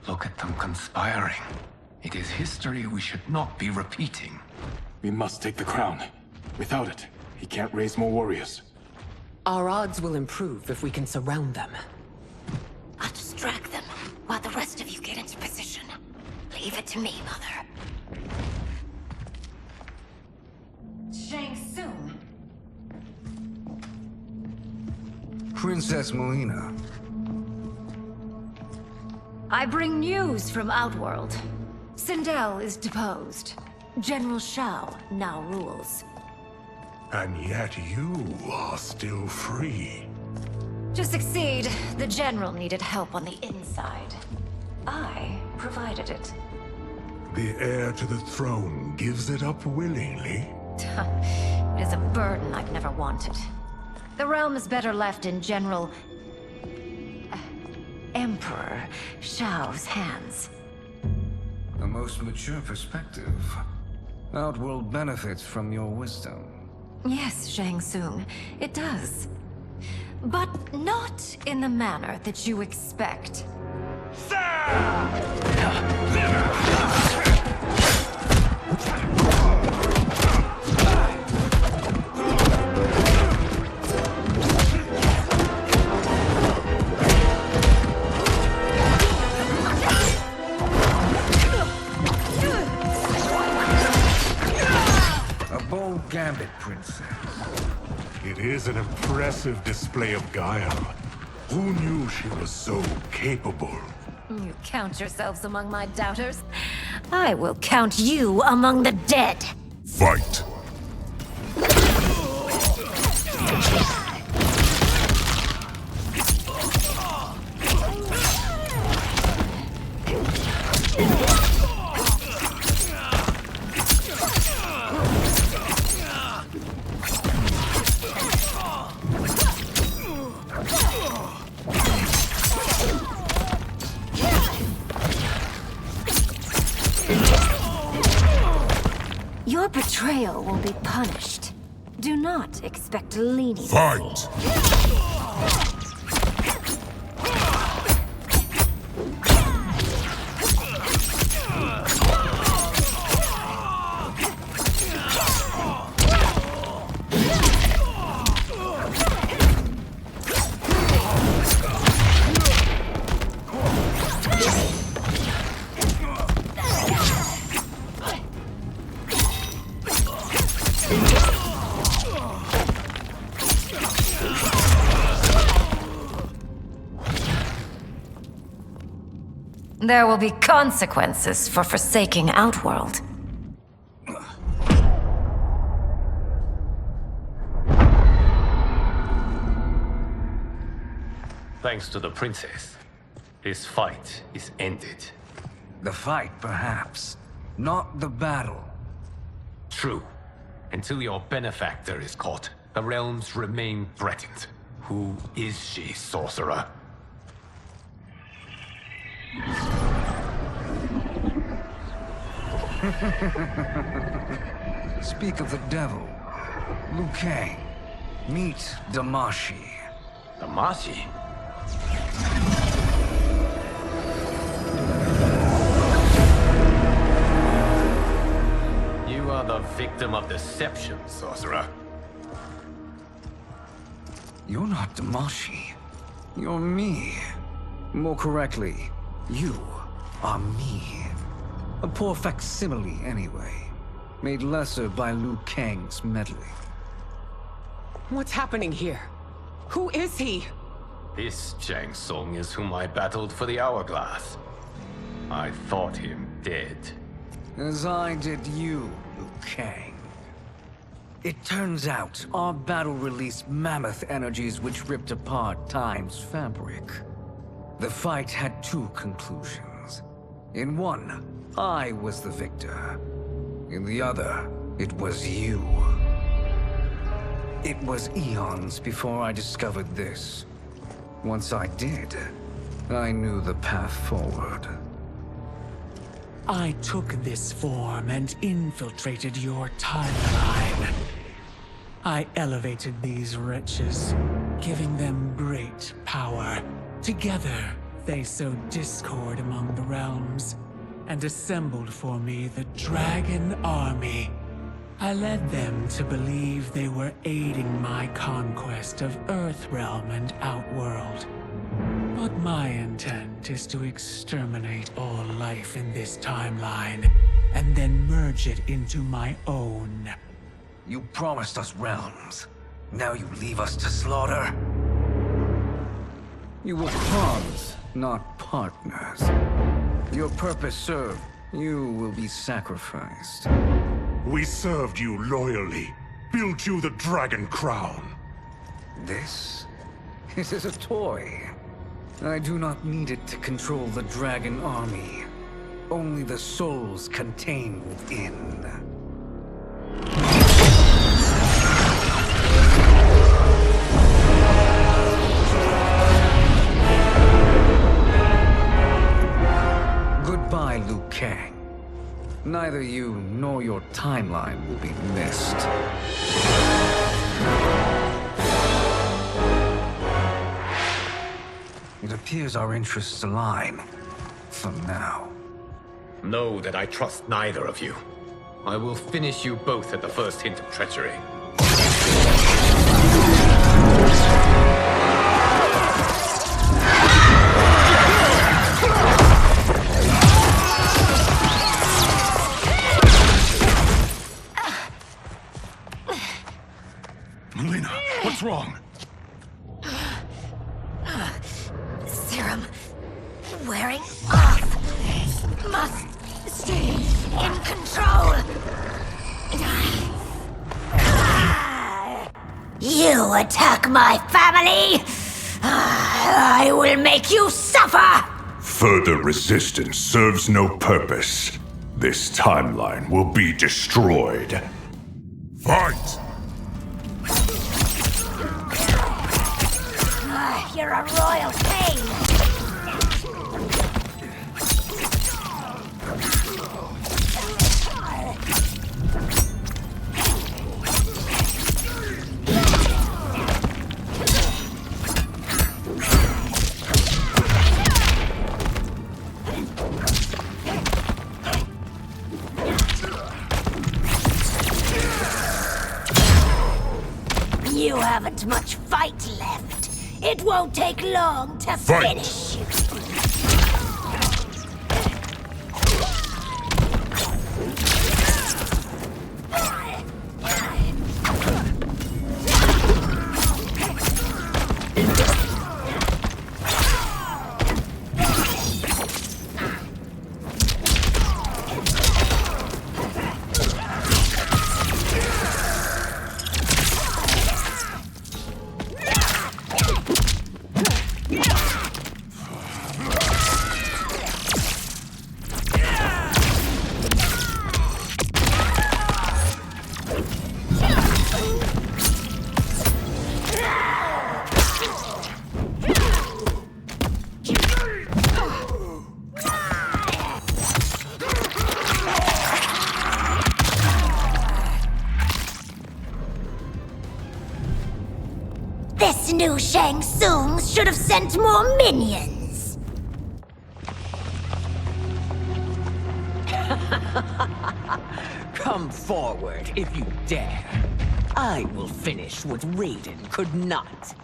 Look at them conspiring. It is history we should not be repeating. We must take the crown. Without it, he can't raise more warriors. Our odds will improve if we can surround them. I'll distract them while the rest of you get into position. Leave it to me, Mother. Shang Tsung. Princess Melina. I bring news from Outworld. Sindel is deposed. General Shao now rules. And yet you are still free. To succeed, the General needed help on the inside. I provided it. The heir to the throne gives it up willingly. It is a burden I've never wanted. The realm is better left in General... Emperor Shao's hands. A most mature perspective. Outworld benefits from your wisdom. Yes, Shang Tsung, it does. But not in the manner that you expect. A bold gambit, Princess. It is an impressive display of guile. Who knew she was so capable? You count yourselves among my doubters. I will count you among the dead. Fight! Your betrayal will be punished. Do not expect leniency. Fight! There will be consequences for forsaking Outworld. Thanks to the princess, this fight is ended. The fight, perhaps. Not the battle. True. Until your benefactor is caught, the realms remain threatened. Who is she, sorcerer? Speak of the devil. Liu Kang. Meet Damashi. Damashi? You are the victim of deception, sorcerer. You're not Damashi. You're me. More correctly, you are me. A poor facsimile, anyway. Made lesser by Liu Kang's meddling. What's happening here? Who is he? This Shang Tsung is whom I battled for the Hourglass. I thought him dead. As I did you, Liu Kang. It turns out our battle released mammoth energies which ripped apart time's fabric. The fight had two conclusions. In one, I was the victor. In the other, it was you. It was eons before I discovered this. Once I did, I knew the path forward. I took this form and infiltrated your timeline. I elevated these wretches, giving them great power. Together, they sowed discord among the realms, and assembled for me the Dragon Army. I led them to believe they were aiding my conquest of Earthrealm and Outworld. But my intent is to exterminate all life in this timeline, and then merge it into my own. You promised us realms. Now you leave us to slaughter? You were pawns, not partners. Your purpose served. You will be sacrificed. We served you loyally, built you the Dragon Crown. This is a toy. I do not need it to control the Dragon Army. Only the souls contained within. Goodbye, Liu Kang. Neither you nor your timeline will be missed. It appears our interests align. For now. Know that I trust neither of you. I will finish you both at the first hint of treachery. Melina, what's wrong? Serum wearing off. Must stay in control. You attack my family, I will make you suffer. Further resistance serves no purpose. This timeline will be destroyed. Fight! You're a royal pain. You haven't much fight left. It won't take long to finish you. This new Shang Tsung should have sent more minions. Come forward if you dare. I will finish what Raiden could not.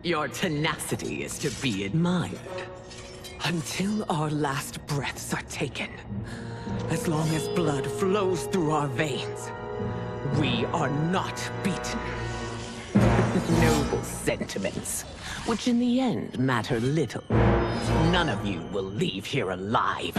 Your tenacity is to be admired. Until our last breaths are taken, as long as blood flows through our veins, we are not beaten. Noble sentiments, which in the end matter little. None of you will leave here alive.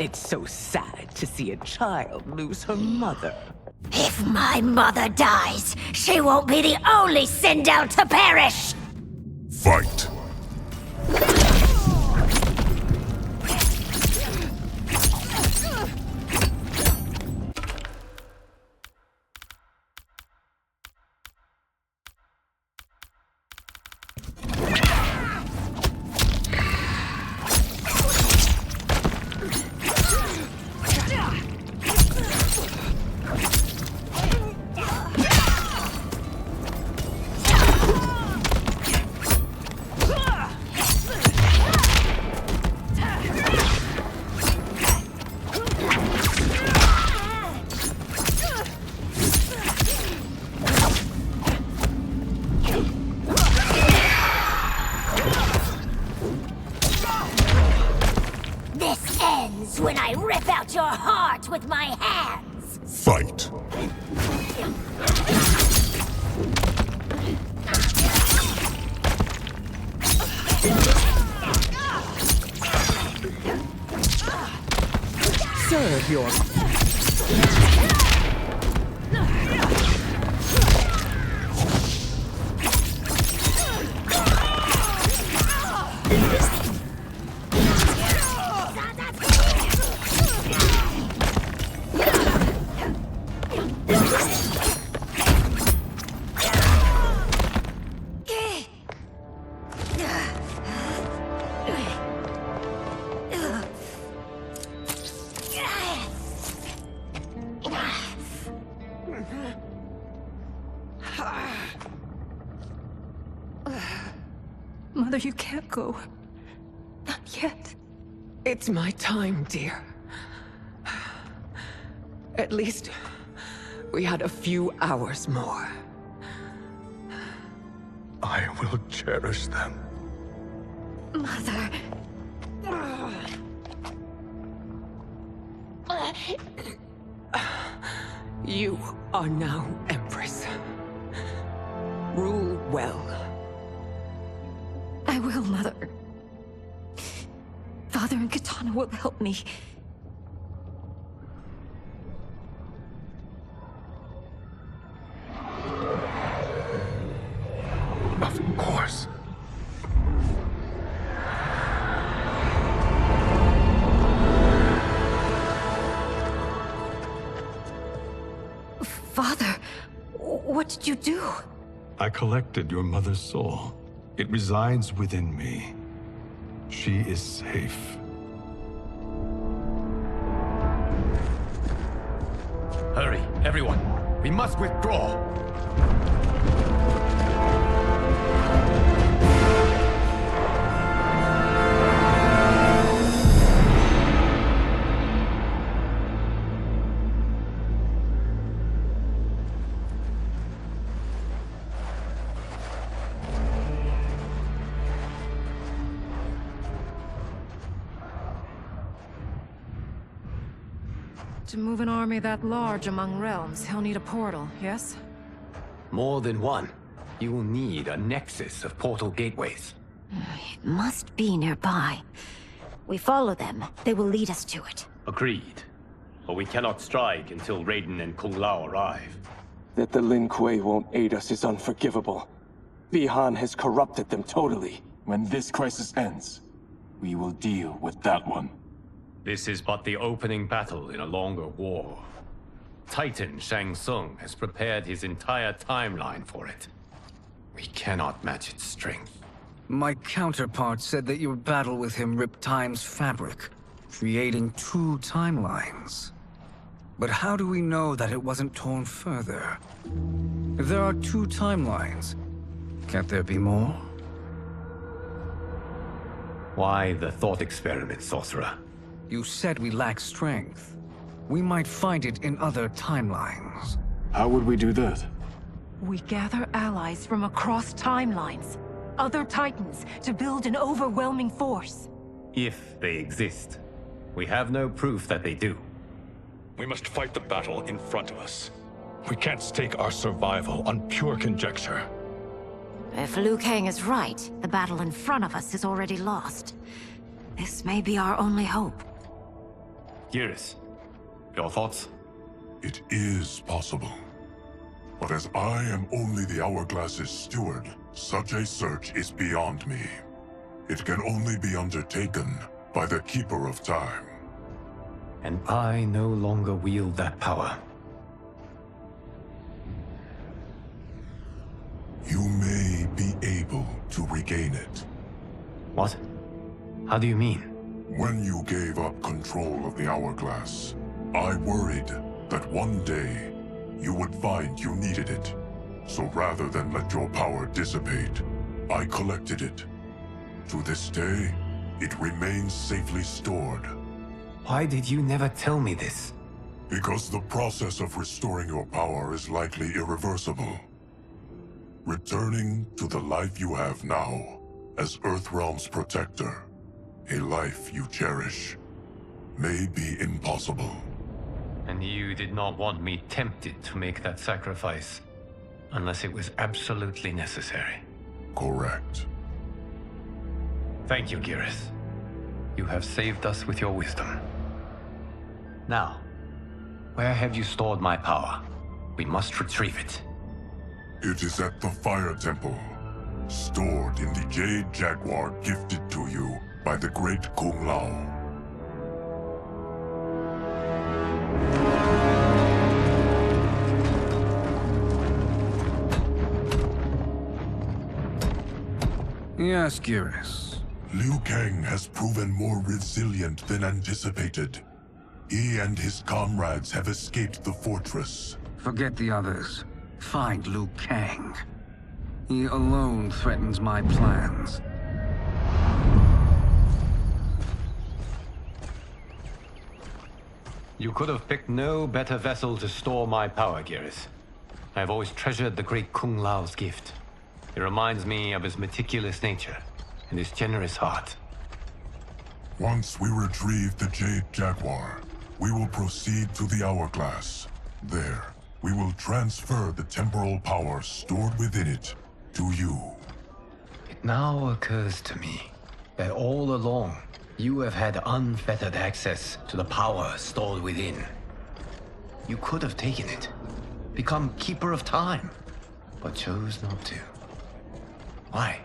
It's so sad to see a child lose her mother. If my mother dies, she won't be the only Sindel to perish! Fight! When I rip out your heart with my hands! Fight! Serve your... Mother, you can't go. Not yet. It's my time, dear. At least we had a few hours more. I will cherish them. Mother... You are now Empress. Rule well. I will, Mother. Father and Katana will help me. Of course. Father, what did you do? I collected your mother's soul. It resides within me. She is safe. Hurry, everyone. We must withdraw. To move an army that large among realms, he'll need a portal, yes? More than one. You will need a nexus of portal gateways. It must be nearby. We follow them. They will lead us to it. Agreed. But we cannot strike until Raiden and Kung Lao arrive. That the Lin Kuei won't aid us is unforgivable. Bihan has corrupted them totally. When this crisis ends, we will deal with that one. This is but the opening battle in a longer war. Titan Shang Tsung has prepared his entire timeline for it. We cannot match its strength. My counterpart said that your battle with him ripped time's fabric, creating 2 timelines. But how do we know that it wasn't torn further? If there are 2 timelines, can't there be more? Why the thought experiment, Sorcerer? You said we lack strength. We might find it in other timelines. How would we do that? We gather allies from across timelines, other titans, to build an overwhelming force. If they exist. We have no proof that they do. We must fight the battle in front of us. We can't stake our survival on pure conjecture. If Liu Kang is right, the battle in front of us is already lost. This may be our only hope. Geras, your thoughts? It is possible. But as I am only the Hourglass's steward, such a search is beyond me. It can only be undertaken by the Keeper of Time. And I no longer wield that power. You may be able to regain it. What? How do you mean? When you gave up control of the Hourglass, I worried that one day you would find you needed it. So rather than let your power dissipate, I collected it. To this day, it remains safely stored. Why did you never tell me this? Because the process of restoring your power is likely irreversible. Returning to the life you have now, as Earthrealm's protector, a life you cherish, may be impossible. And you did not want me tempted to make that sacrifice, unless it was absolutely necessary. Correct. Thank you, Geras. You have saved us with your wisdom. Now, where have you stored my power? We must retrieve it. It is at the Fire Temple, stored in the Jade Jaguar gifted to you by the great Kung Lao. Yes, Geras. Liu Kang has proven more resilient than anticipated. He and his comrades have escaped the fortress. Forget the others. Find Liu Kang. He alone threatens my plans. You could have picked no better vessel to store my power, Geras. I have always treasured the great Kung Lao's gift. It reminds me of his meticulous nature and his generous heart. Once we retrieve the Jade Jaguar, we will proceed to the Hourglass. There, we will transfer the temporal power stored within it to you. It now occurs to me that all along, you have had unfettered access to the power stored within. You could have taken it, become Keeper of Time, but chose not to. Why?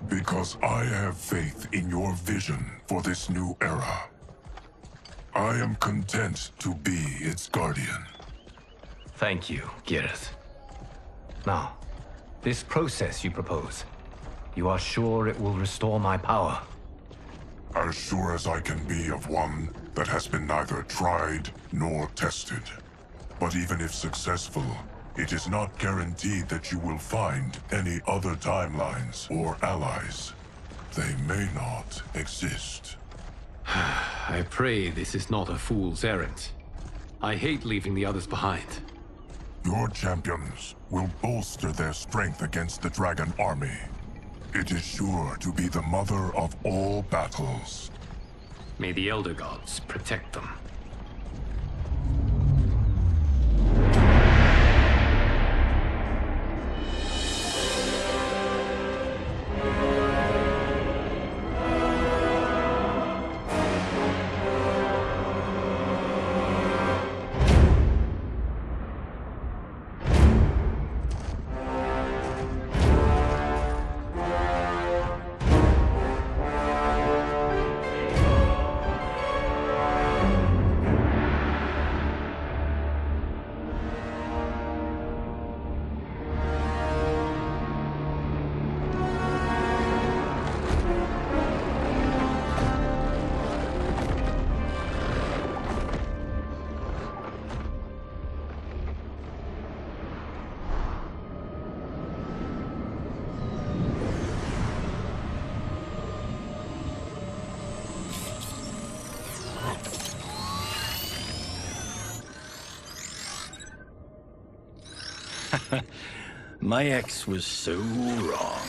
Because I have faith in your vision for this new era. I am content to be its guardian. Thank you, Geras. Now, this process you propose, you are sure it will restore my power? As sure as I can be of one that has been neither tried nor tested. But even if successful, it is not guaranteed that you will find any other timelines or allies. They may not exist. I pray this is not a fool's errand. I hate leaving the others behind. Your champions will bolster their strength against the Dragon Army. It is sure to be the mother of all battles. May the Elder Gods protect them. My ex was so wrong.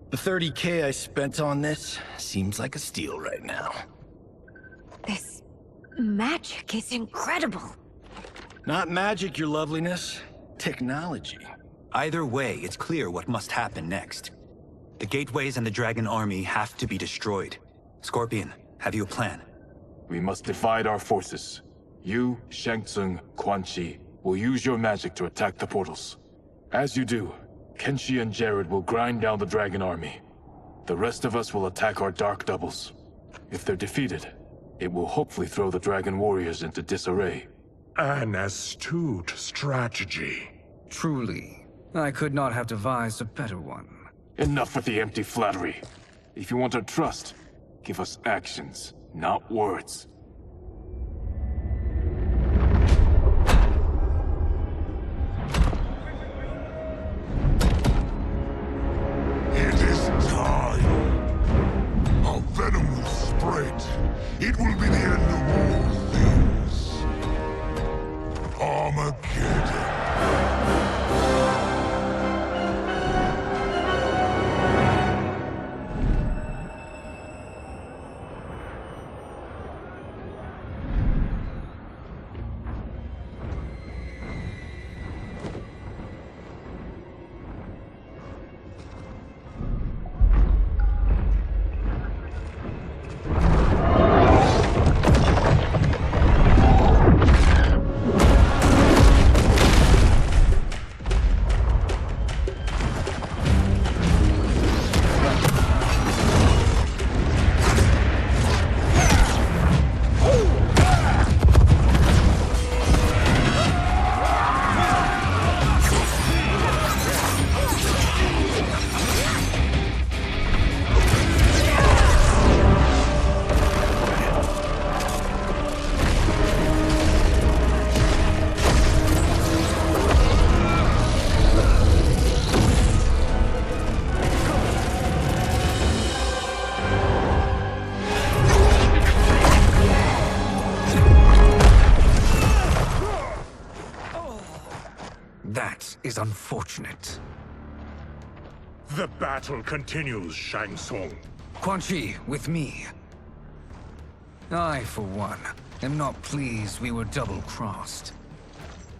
The 30K I spent on this seems like a steal right now. This magic is incredible. Not magic, your loveliness. Technology. Either way, it's clear what must happen next. The gateways and the Dragon Army have to be destroyed. Scorpion, have you a plan? We must divide our forces. You, Shang Tsung, Quan Chi, will use your magic to attack the portals. As you do, Kenshi and Jared will grind down the Dragon Army. The rest of us will attack our Dark Doubles. If they're defeated, it will hopefully throw the Dragon Warriors into disarray. An astute strategy. Truly, I could not have devised a better one. Enough with the empty flattery. If you want our trust, give us actions, not words. It is time. Our venom will spread. It will be the end of all things. Armageddon. That is unfortunate. The battle continues, Shang Tsung. Quan Chi, with me. I, for one, am not pleased we were double-crossed.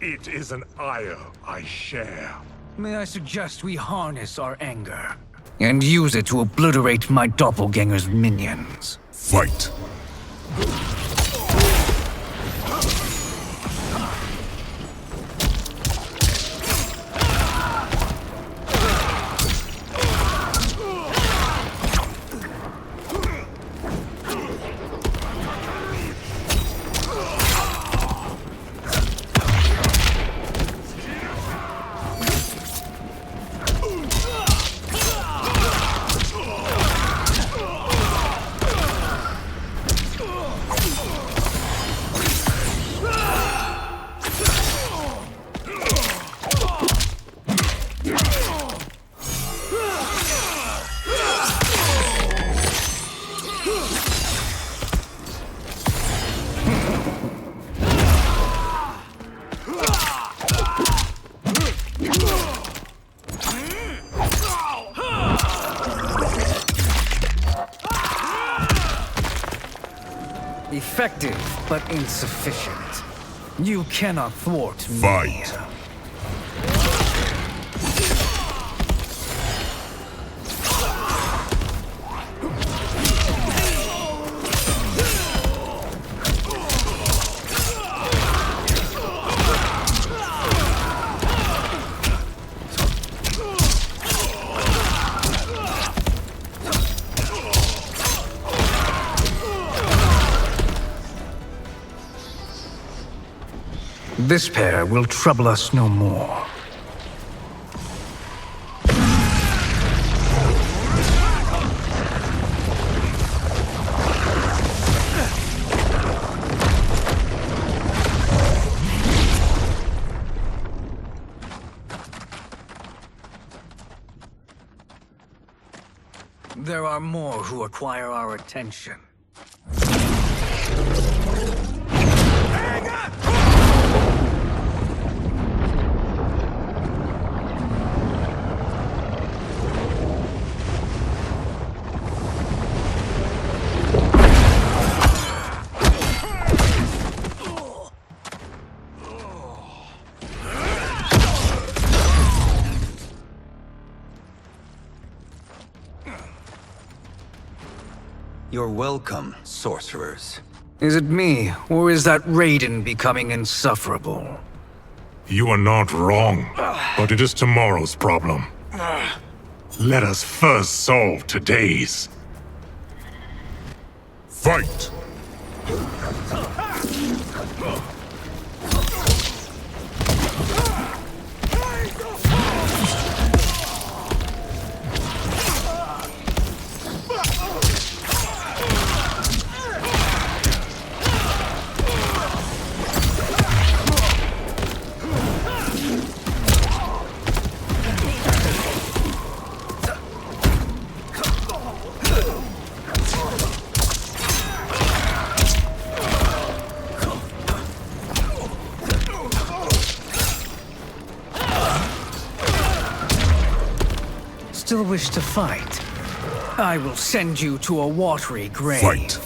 It is an ire I share. May I suggest we harness our anger and use it to obliterate my doppelganger's minions? Fight! Effective, but insufficient. You cannot thwart me. Fight! This pair will trouble us no more. There are more who acquire our attention. You're welcome, sorcerers. Is it me, or is that Raiden becoming insufferable? You are not wrong, but it is tomorrow's problem. Let us first solve today's. Fight! Still wish to fight? I will send you to a watery grave. Fight.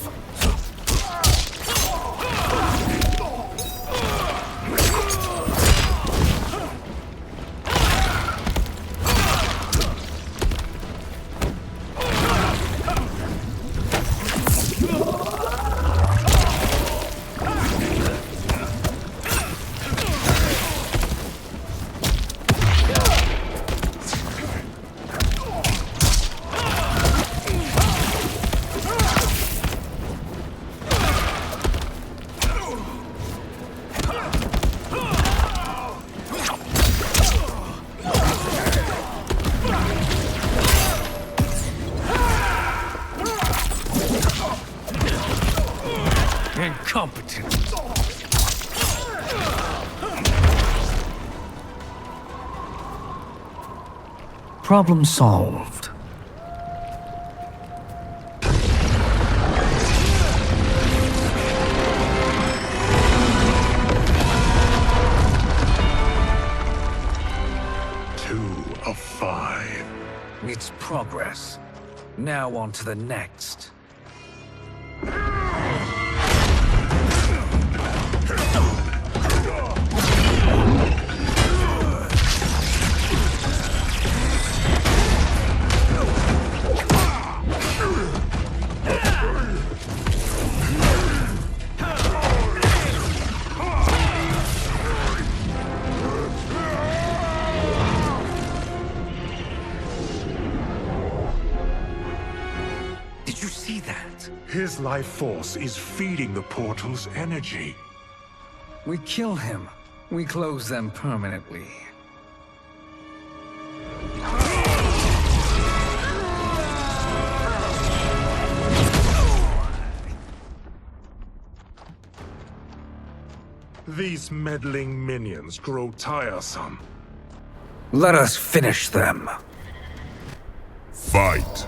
Incompetent. Problem solved. Of 5. It's progress. Now on to the next. Did you see that? His life force is feeding the portal's energy. We kill him. We close them permanently. These meddling minions grow tiresome. Let us finish them. Fight!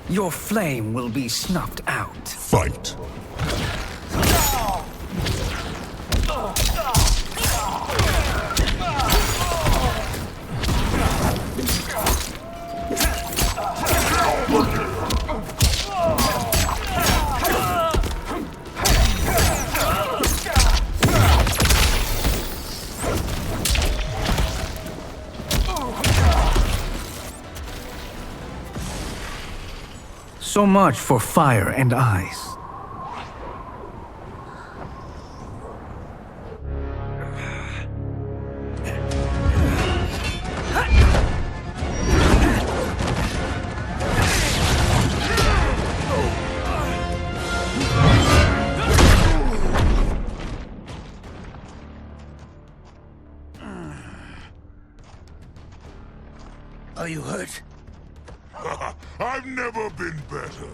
Your flame will be snuffed out. Fight! So much for fire and ice. Are you hurt? I've never been better.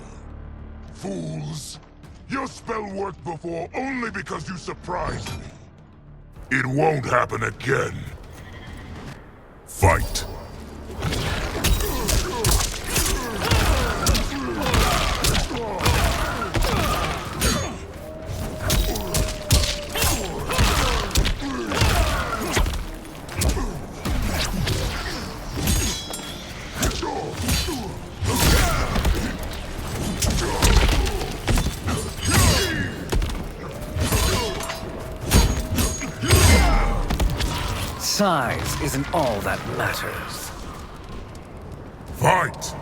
Fools! Your spell worked before only because you surprised me. It won't happen again. Fight! Size isn't all that matters. Fight!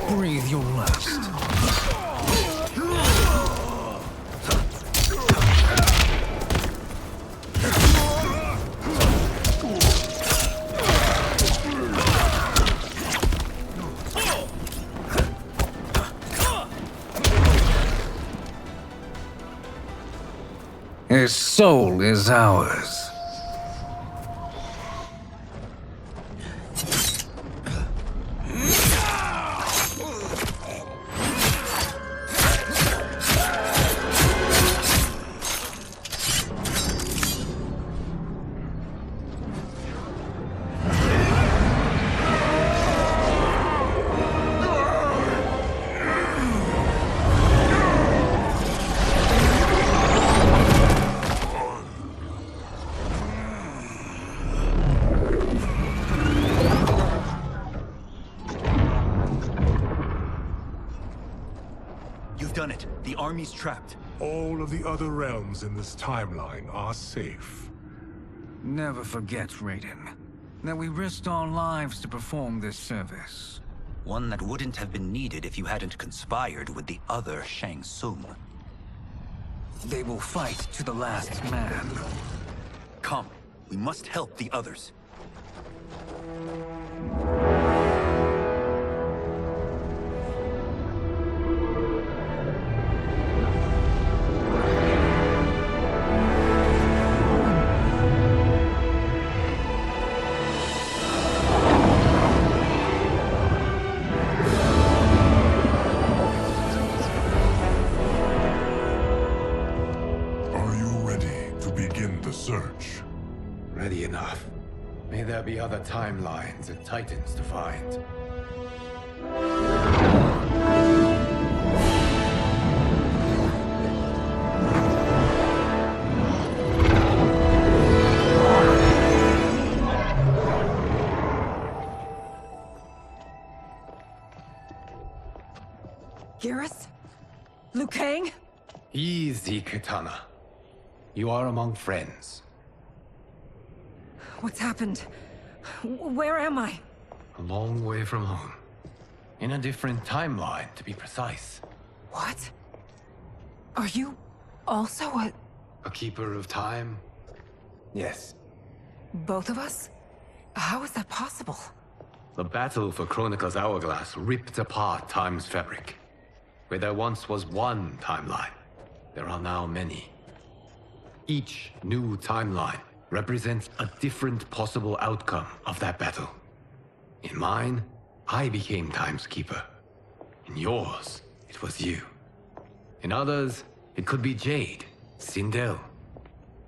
Breathe your last. His soul is ours. You've done it. The army's trapped. All of the other realms in this timeline are safe. Never forget, Raiden, that we risked our lives to perform this service. One that wouldn't have been needed if you hadn't conspired with the other Shang Tsung. They will fight to the last man. Come, we must help the others. Search. Ready enough. May there be other timelines and titans to find. Garrus? Liu Kang? Easy, Kitana. You are among friends. What's happened? Where am I? A long way from home. In a different timeline, to be precise. What? Are you also a keeper of time? Yes. Both of us? How is that possible? The battle for Chronica's Hourglass ripped apart time's fabric. Where there once was one timeline, there are now many. Each new timeline represents a different possible outcome of that battle. In mine, I became Time's Keeper. In yours, it was you. In others, it could be Jade, Sindel,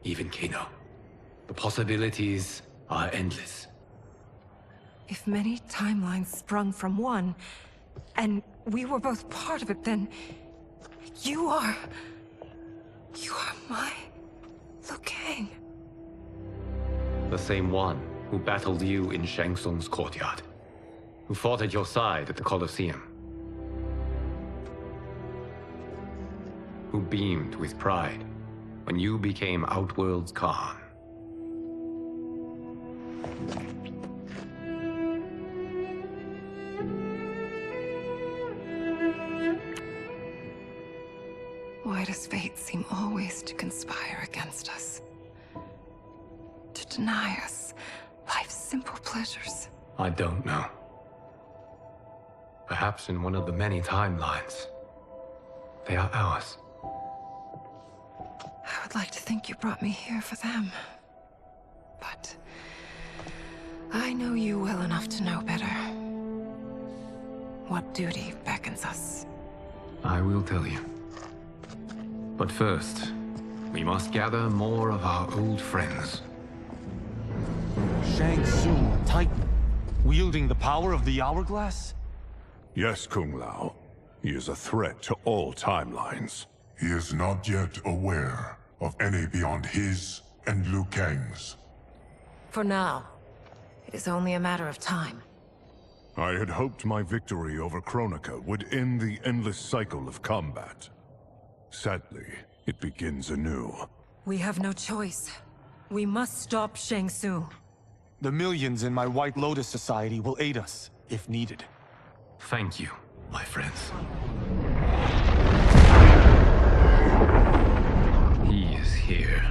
even Kano. The possibilities are endless. If many timelines sprung from one, and we were both part of it, then you are my Liu Kang. The same one who battled you in Shang Tsung's courtyard. Who fought at your side at the Colosseum. Who beamed with pride when you became Outworld's Khan. Why does fate seem always to conspire against us? To deny us life's simple pleasures? I don't know. Perhaps in one of the many timelines. They are ours. I would like to think you brought me here for them. But I know you well enough to know better. What duty beckons us? I will tell you. But first, we must gather more of our old friends. Shang Tsung, Titan, wielding the power of the Hourglass? Yes, Kung Lao. He is a threat to all timelines. He is not yet aware of any beyond his and Liu Kang's. For now, it is only a matter of time. I had hoped my victory over Kronika would end the endless cycle of combat. Sadly, it begins anew. We have no choice. We must stop Shang Tsung. The millions in my White Lotus Society will aid us, if needed. Thank you, my friends. He is here.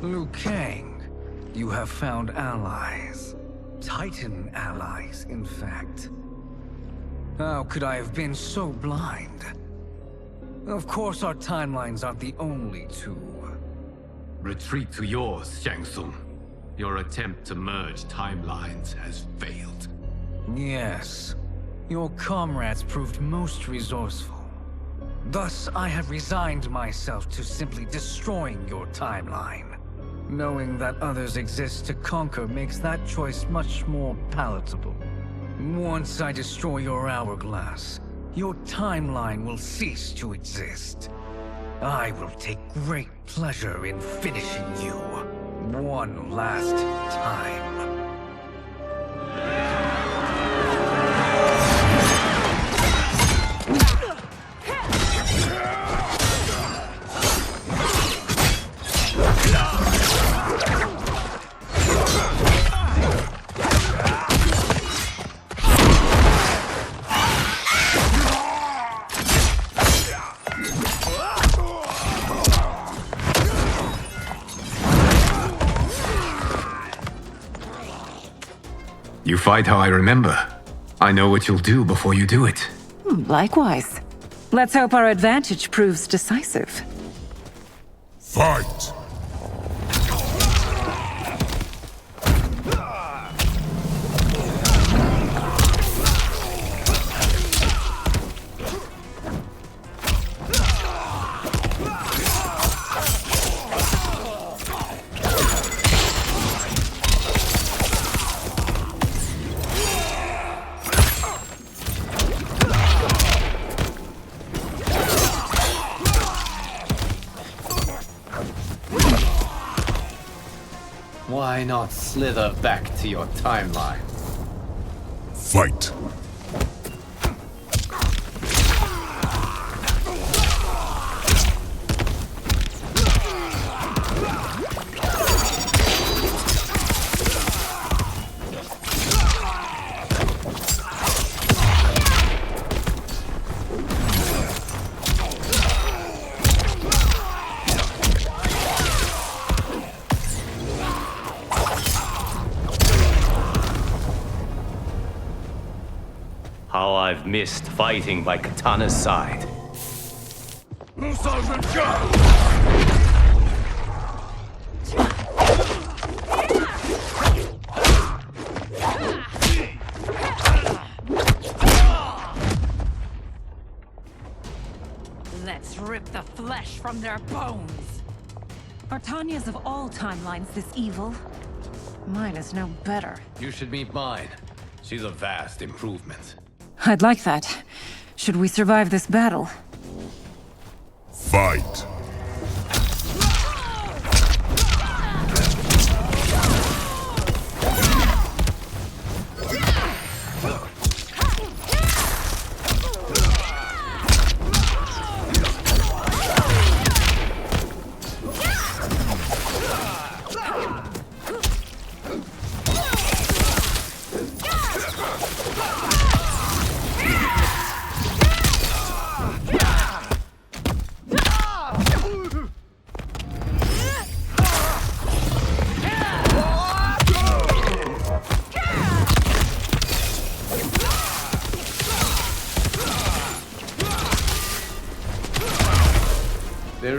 Liu Kang, you have found allies. Titan allies, in fact. How could I have been so blind? Of course our timelines aren't the only two. Retreat to yours, Shang Tsung. Your attempt to merge timelines has failed. Yes. Your comrades proved most resourceful. Thus, I have resigned myself to simply destroying your timeline. Knowing that others exist to conquer makes that choice much more palatable. Once I destroy your hourglass, your timeline will cease to exist. I will take great pleasure in finishing you one last time. You fight how I remember. I know what you'll do before you do it. Likewise. Let's hope our advantage proves decisive. Fight! Why not slither back to your timeline? Fight! How I've missed fighting by Katana's side. Let's rip the flesh from their bones. Are Tanya's of all timelines this evil? Mine is no better. You should meet mine. She's a vast improvement. I'd like that. Should we survive this battle? Fight!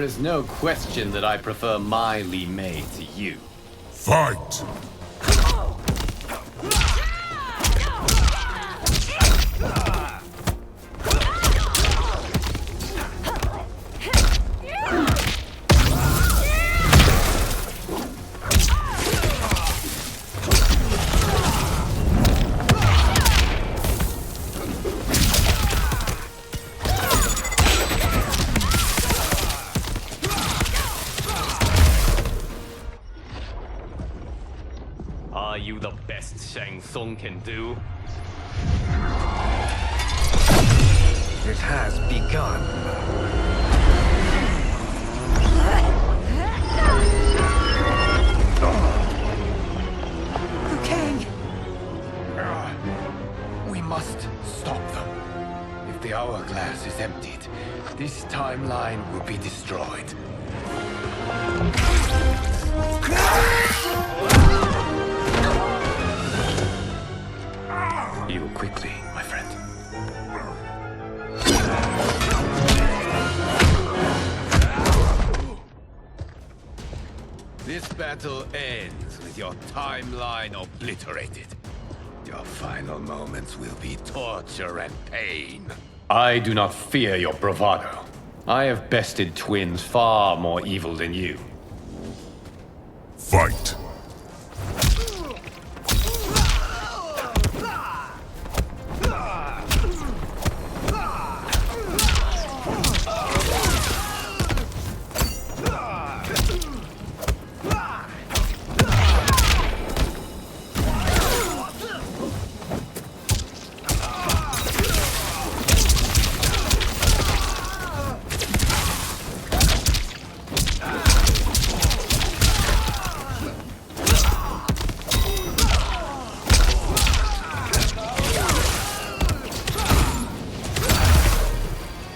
There's no question that I prefer my Li Mei to you. Fight! Are you the best Shang Tsung can do? It has begun. Liu Kang! We must stop them. If the hourglass is emptied, this timeline will be destroyed. Heal quickly, my friend. This battle ends with your timeline obliterated. Your final moments will be torture and pain. I do not fear your bravado. I have bested twins far more evil than you. Fight!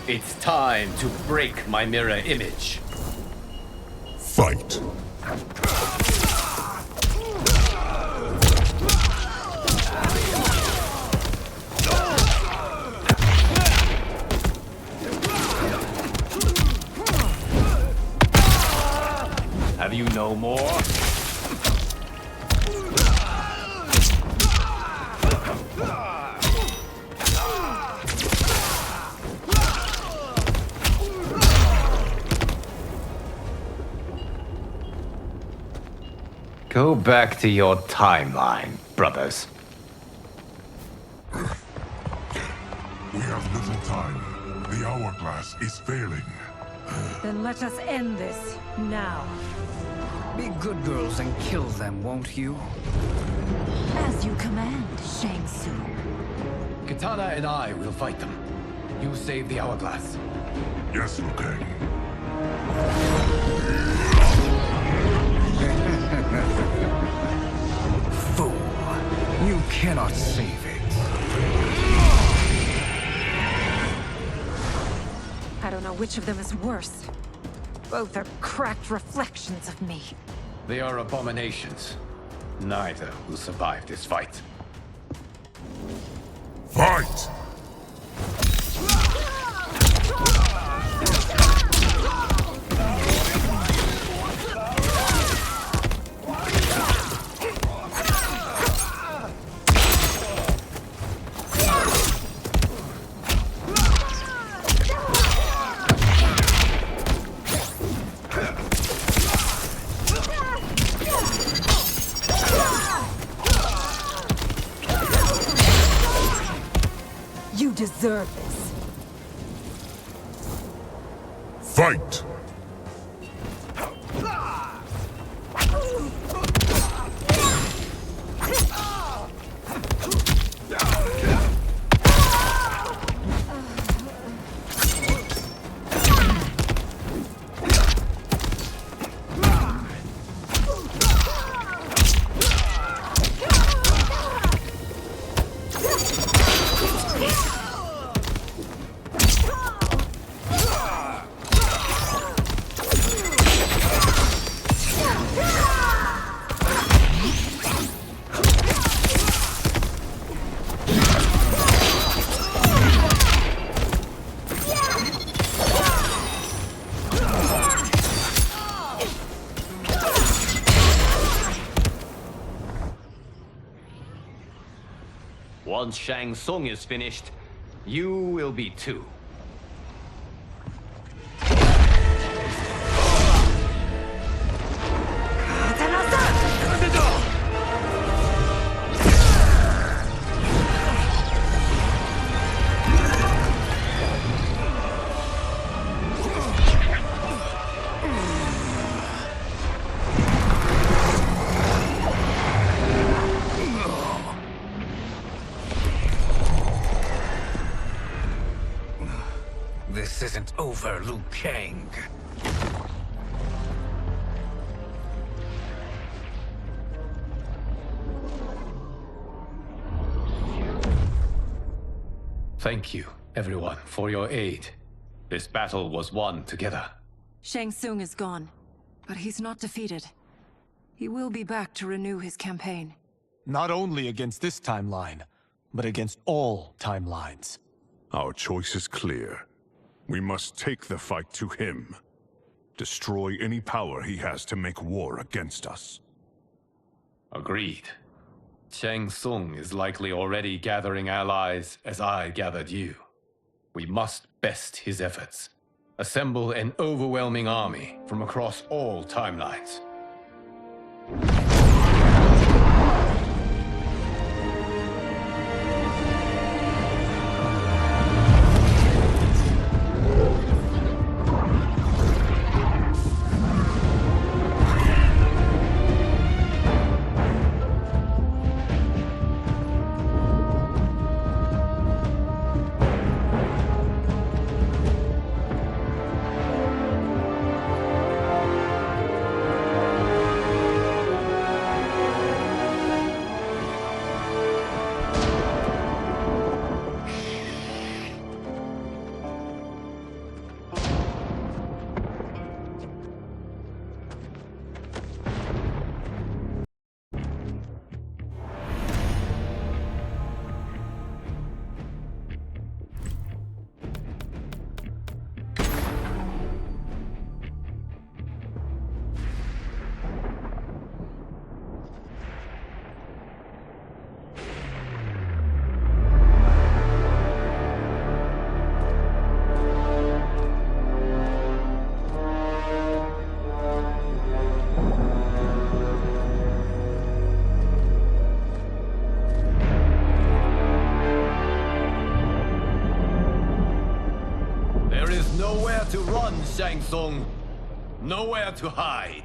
It's time to break my mirror image. Fight! Have you no more? Go back to your timeline, brothers. We have little time. The hourglass is failing. Then let us end this, now. Be good girls and kill them, won't you? As you command, Shang Tsung. Katana and I will fight them. You save the hourglass. Yes, Liu Kang. Fool. You cannot save it. I don't know which of them is worse. Both are cracked reflections of me. They are abominations. Neither will survive this fight. Fight! You deserve this. Fight! Once Shang Tsung is finished, you will be too. This isn't over, Liu Kang. Thank you, everyone, for your aid. This battle was won together. Shang Tsung is gone, but he's not defeated. He will be back to renew his campaign. Not only against this timeline, but against all timelines. Our choice is clear. We must take the fight to him. Destroy any power he has to make war against us. Agreed. Shang Tsung is likely already gathering allies as I gathered you. We must best his efforts. Assemble an overwhelming army from across all timelines. Nowhere to run, Shang Tsung. Nowhere to hide.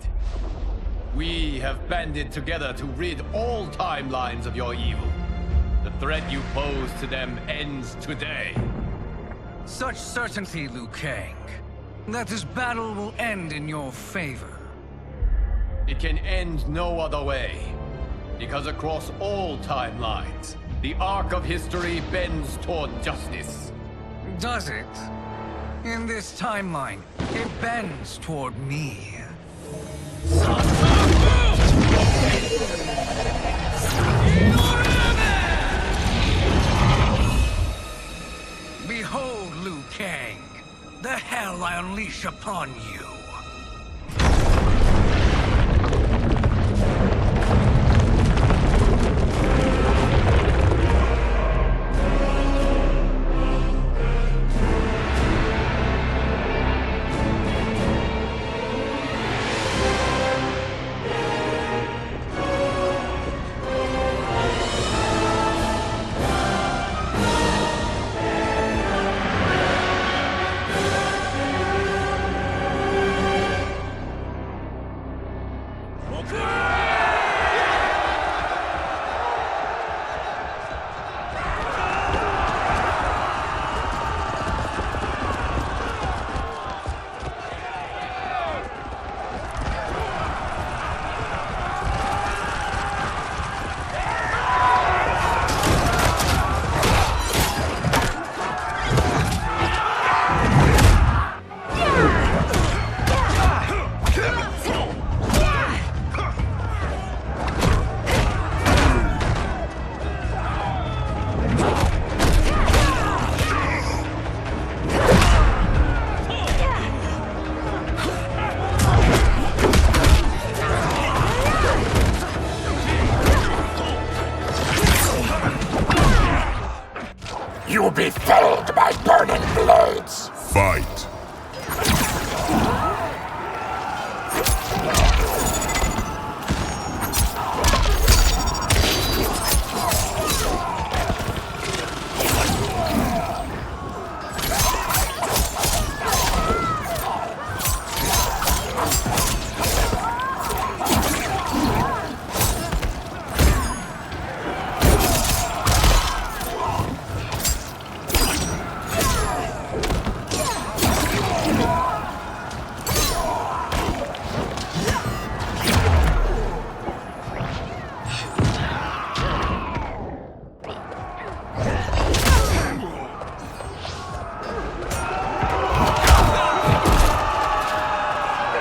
We have banded together to rid all timelines of your evil. The threat you pose to them ends today. Such certainty, Liu Kang, that this battle will end in your favor. It can end no other way. Because across all timelines, the arc of history bends toward justice. Does it? In this timeline, it bends toward me. Behold, Liu Kang, the hell I unleash upon you. be felled by burning blades! Fight!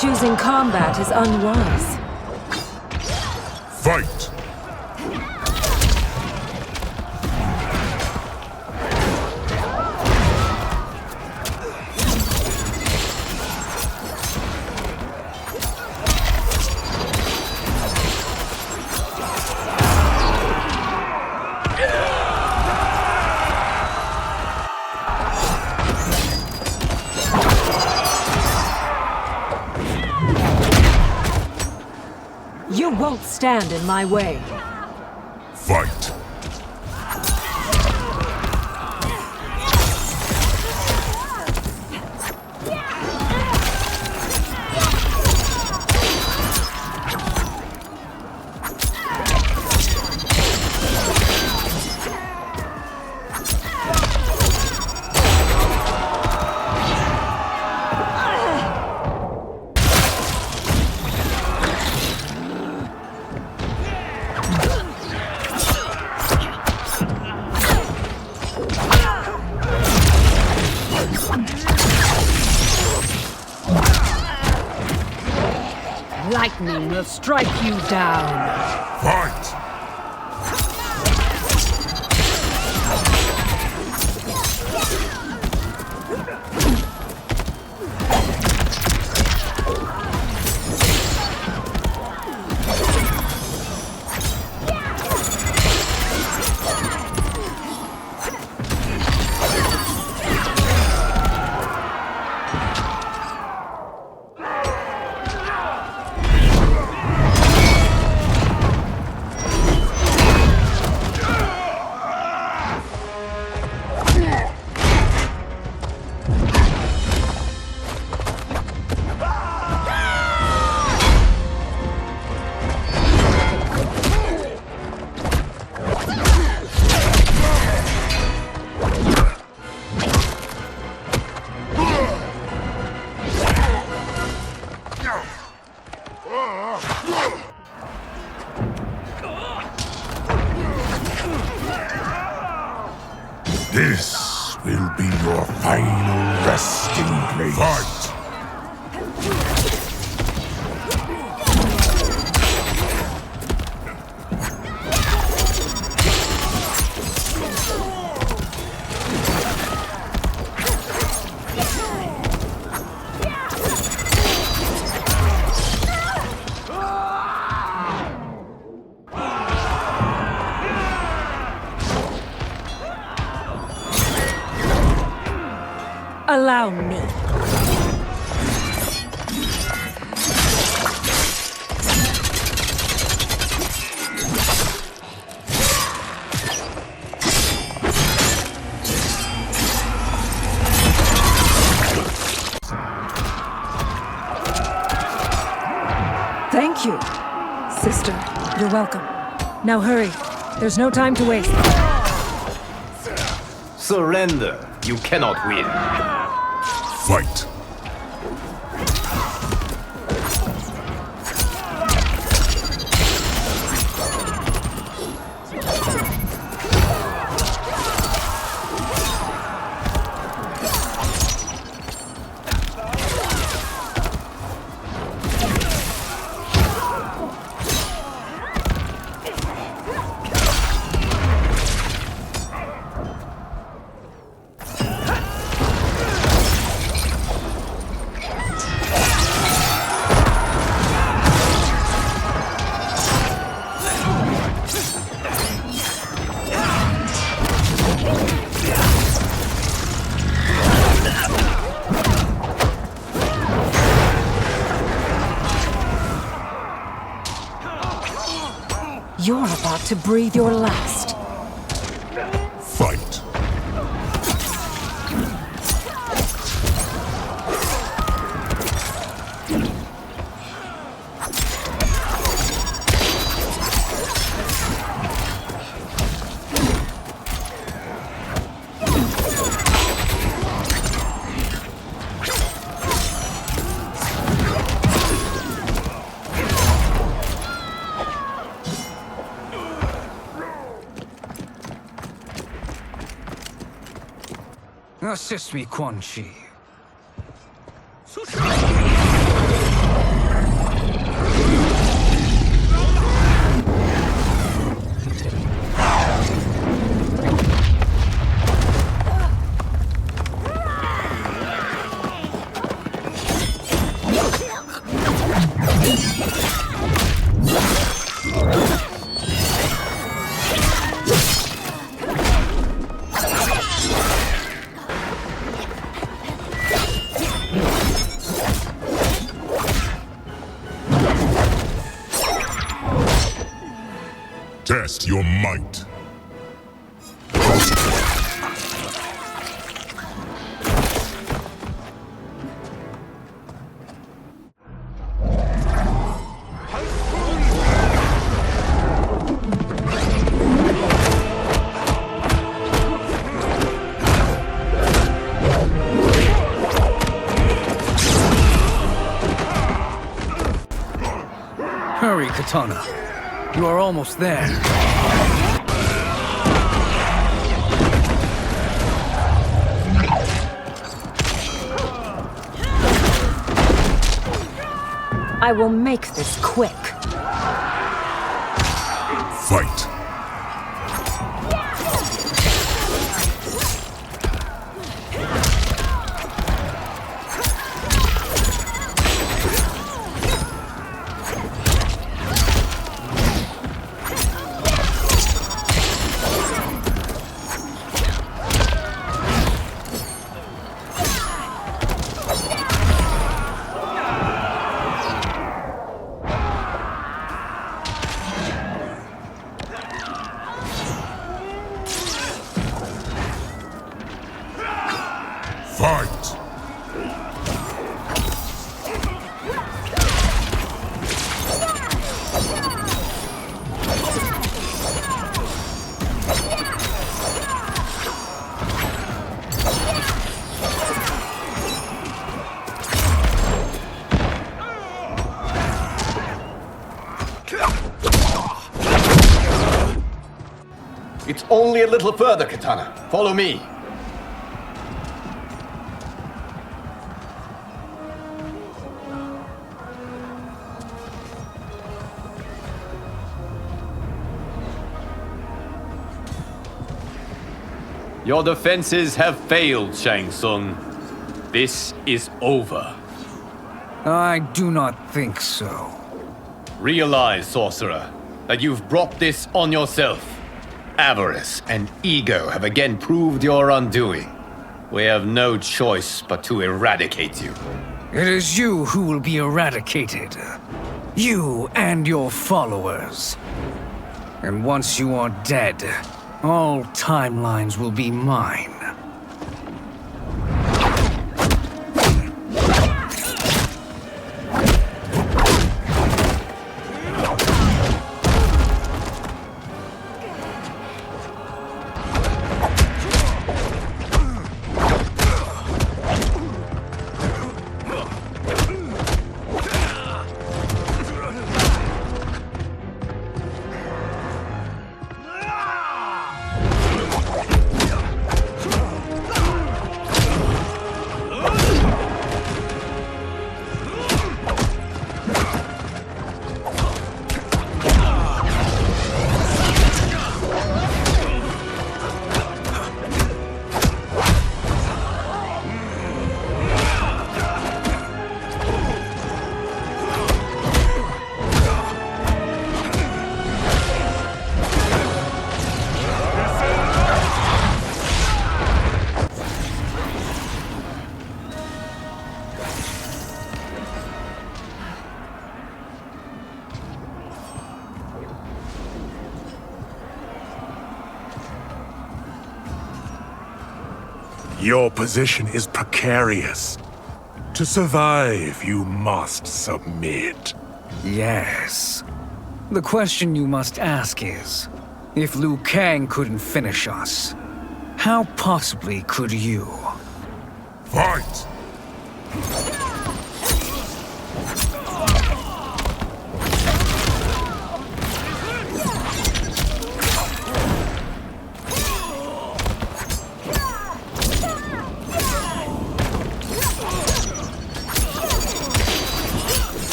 Choosing combat is unwise. Fight! You won't stand in my way. Fight! Lightning will strike you down. Fight! This will be your final resting place. Fight! Allow me. Thank you, sister. You're welcome. Now hurry. There's no time to waste. Surrender. You cannot win. Fight! You're about to breathe your last. Fight. Assist me, Quan Chi. Test your might. Hurry, Katana. You are almost there. I will make this quick. Fight. Fight! It's only a little further, Katana. Follow me. Your defenses have failed, Shang Tsung. This is over. I do not think so. Realize, sorcerer, that you've brought this on yourself. Avarice and ego have again proved your undoing. We have no choice but to eradicate you. It is you who will be eradicated. You and your followers. And once you are dead, all timelines will be mine. Your position is precarious. To survive, you must submit. Yes. The question you must ask is, if Liu Kang couldn't finish us, how possibly could you? Fight!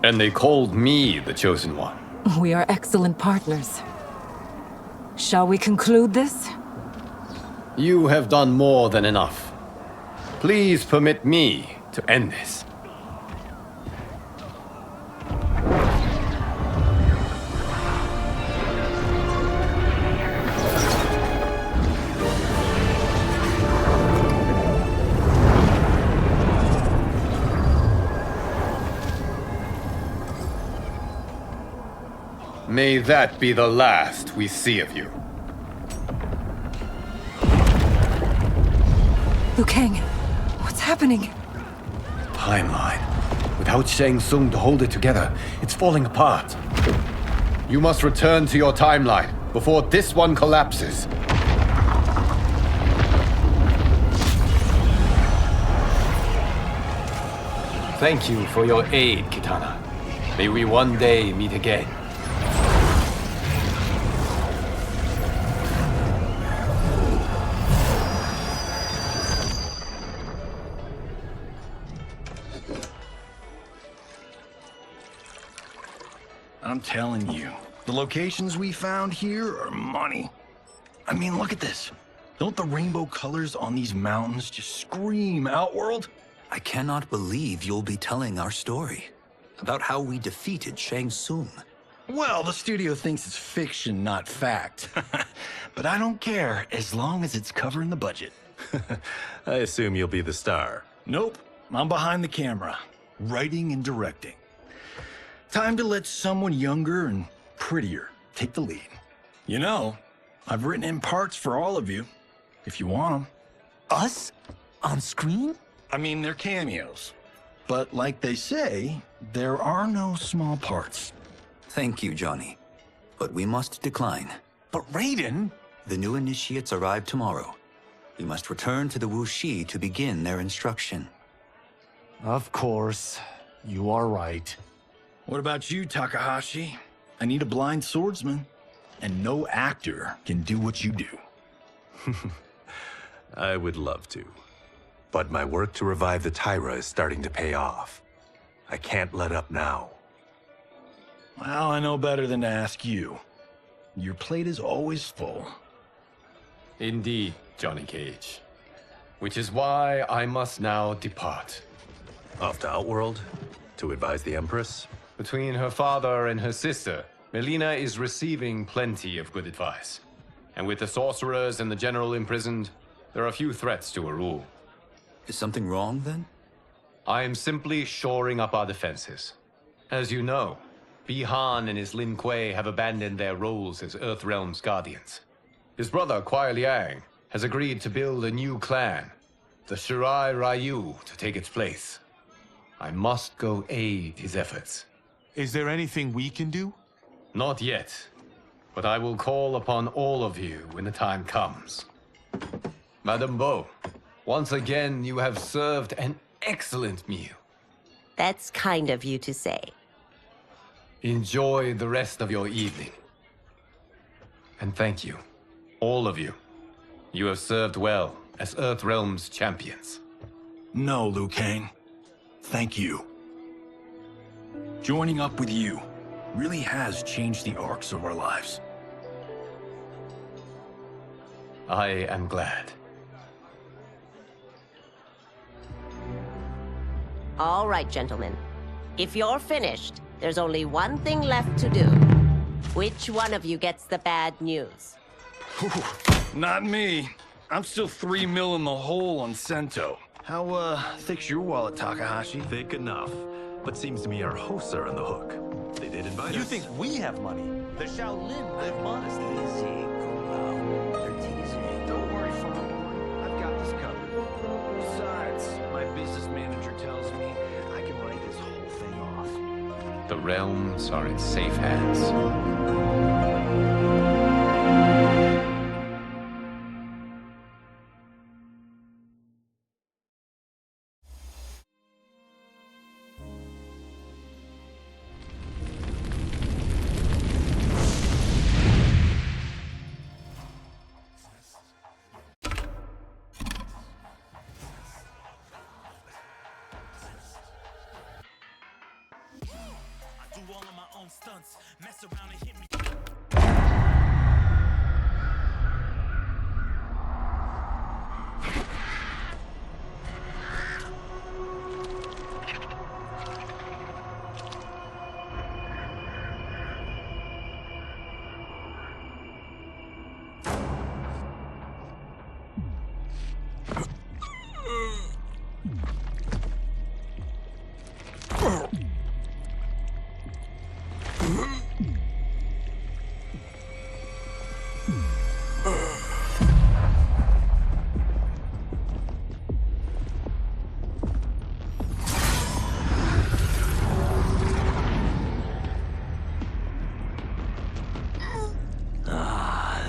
And they called me the Chosen One. We are excellent partners. Shall we conclude this? You have done more than enough. Please permit me to end this. May that be the last we see of you. Liu Kang, what's happening? Timeline. Without Shang Tsung to hold it together, it's falling apart. You must return to your timeline before this one collapses. Thank you for your aid, Kitana. May we one day meet again. I'm telling you, the locations we found here are money. I mean, look at this. Don't the rainbow colors on these mountains just scream Outworld? I cannot believe you'll be telling our story about how we defeated Shang Tsung. Well, the studio thinks it's fiction, not fact. But I don't care, as long as it's covering the budget. I assume you'll be the star. Nope, I'm behind the camera, writing and directing. Time to let someone younger and prettier take the lead. You know, I've written in parts for all of you, if you want them. Us? On screen? I mean, they're cameos. But like they say, there are no small parts. Thank you, Johnny. But we must decline. But Raiden? The new initiates arrive tomorrow. We must return to the Wuxi to begin their instruction. Of course. You are right. What about you, Takahashi? I need a blind swordsman, and no actor can do what you do. I would love to. But my work to revive the Tyra is starting to pay off. I can't let up now. Well, I know better than to ask you. Your plate is always full. Indeed, Johnny Cage. Which is why I must now depart. Off to Outworld? To advise the Empress? Between her father and her sister, Melina is receiving plenty of good advice. And with the sorcerers and the general imprisoned, there are few threats to her rule. Is something wrong, then? I am simply shoring up our defenses. As you know, Bi-Han and his Lin Kuei have abandoned their roles as Earthrealm's guardians. His brother, Kuai Liang, has agreed to build a new clan, the Shirai Ryu, to take its place. I must go aid his efforts. Is there anything we can do? Not yet, but I will call upon all of you when the time comes. Madame Bo, once again you have served an excellent meal. That's kind of you to say. Enjoy the rest of your evening. And thank you, all of you. You have served well as Earthrealm's champions. No, Liu Kang. Thank you. Joining up with you really has changed the arcs of our lives. I am glad. All right, gentlemen. If you're finished, there's only one thing left to do. Which one of you gets the bad news? Not me. I'm still 3 mil in the hole on Sento. How, thick's your wallet, Takahashi? Thick enough. But seems to me our hosts are on the hook. They did invite us. You think we have money? The Shaolin live modestly. Easy, Kombat. They're teasing. Don't worry, Farm Boy. I've got this covered. Besides, my business manager tells me I can write this whole thing off. The realms are in safe hands. Stunts, mess around and hit me.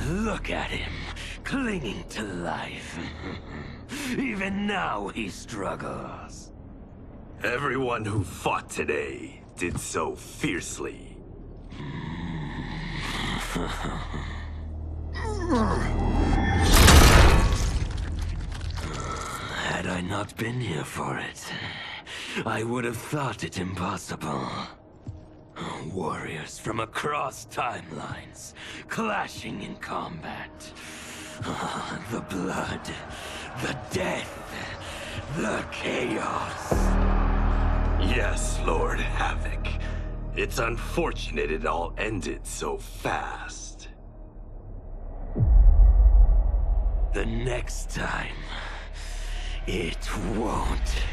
Look at him, clinging to life. Even now he struggles. Everyone who fought today did so fiercely. Had I not been here for it, I would have thought it impossible. Warriors from across timelines, clashing in combat. The blood, the death, the chaos. Yes, Lord Havoc. It's unfortunate it all ended so fast. The next time, it won't.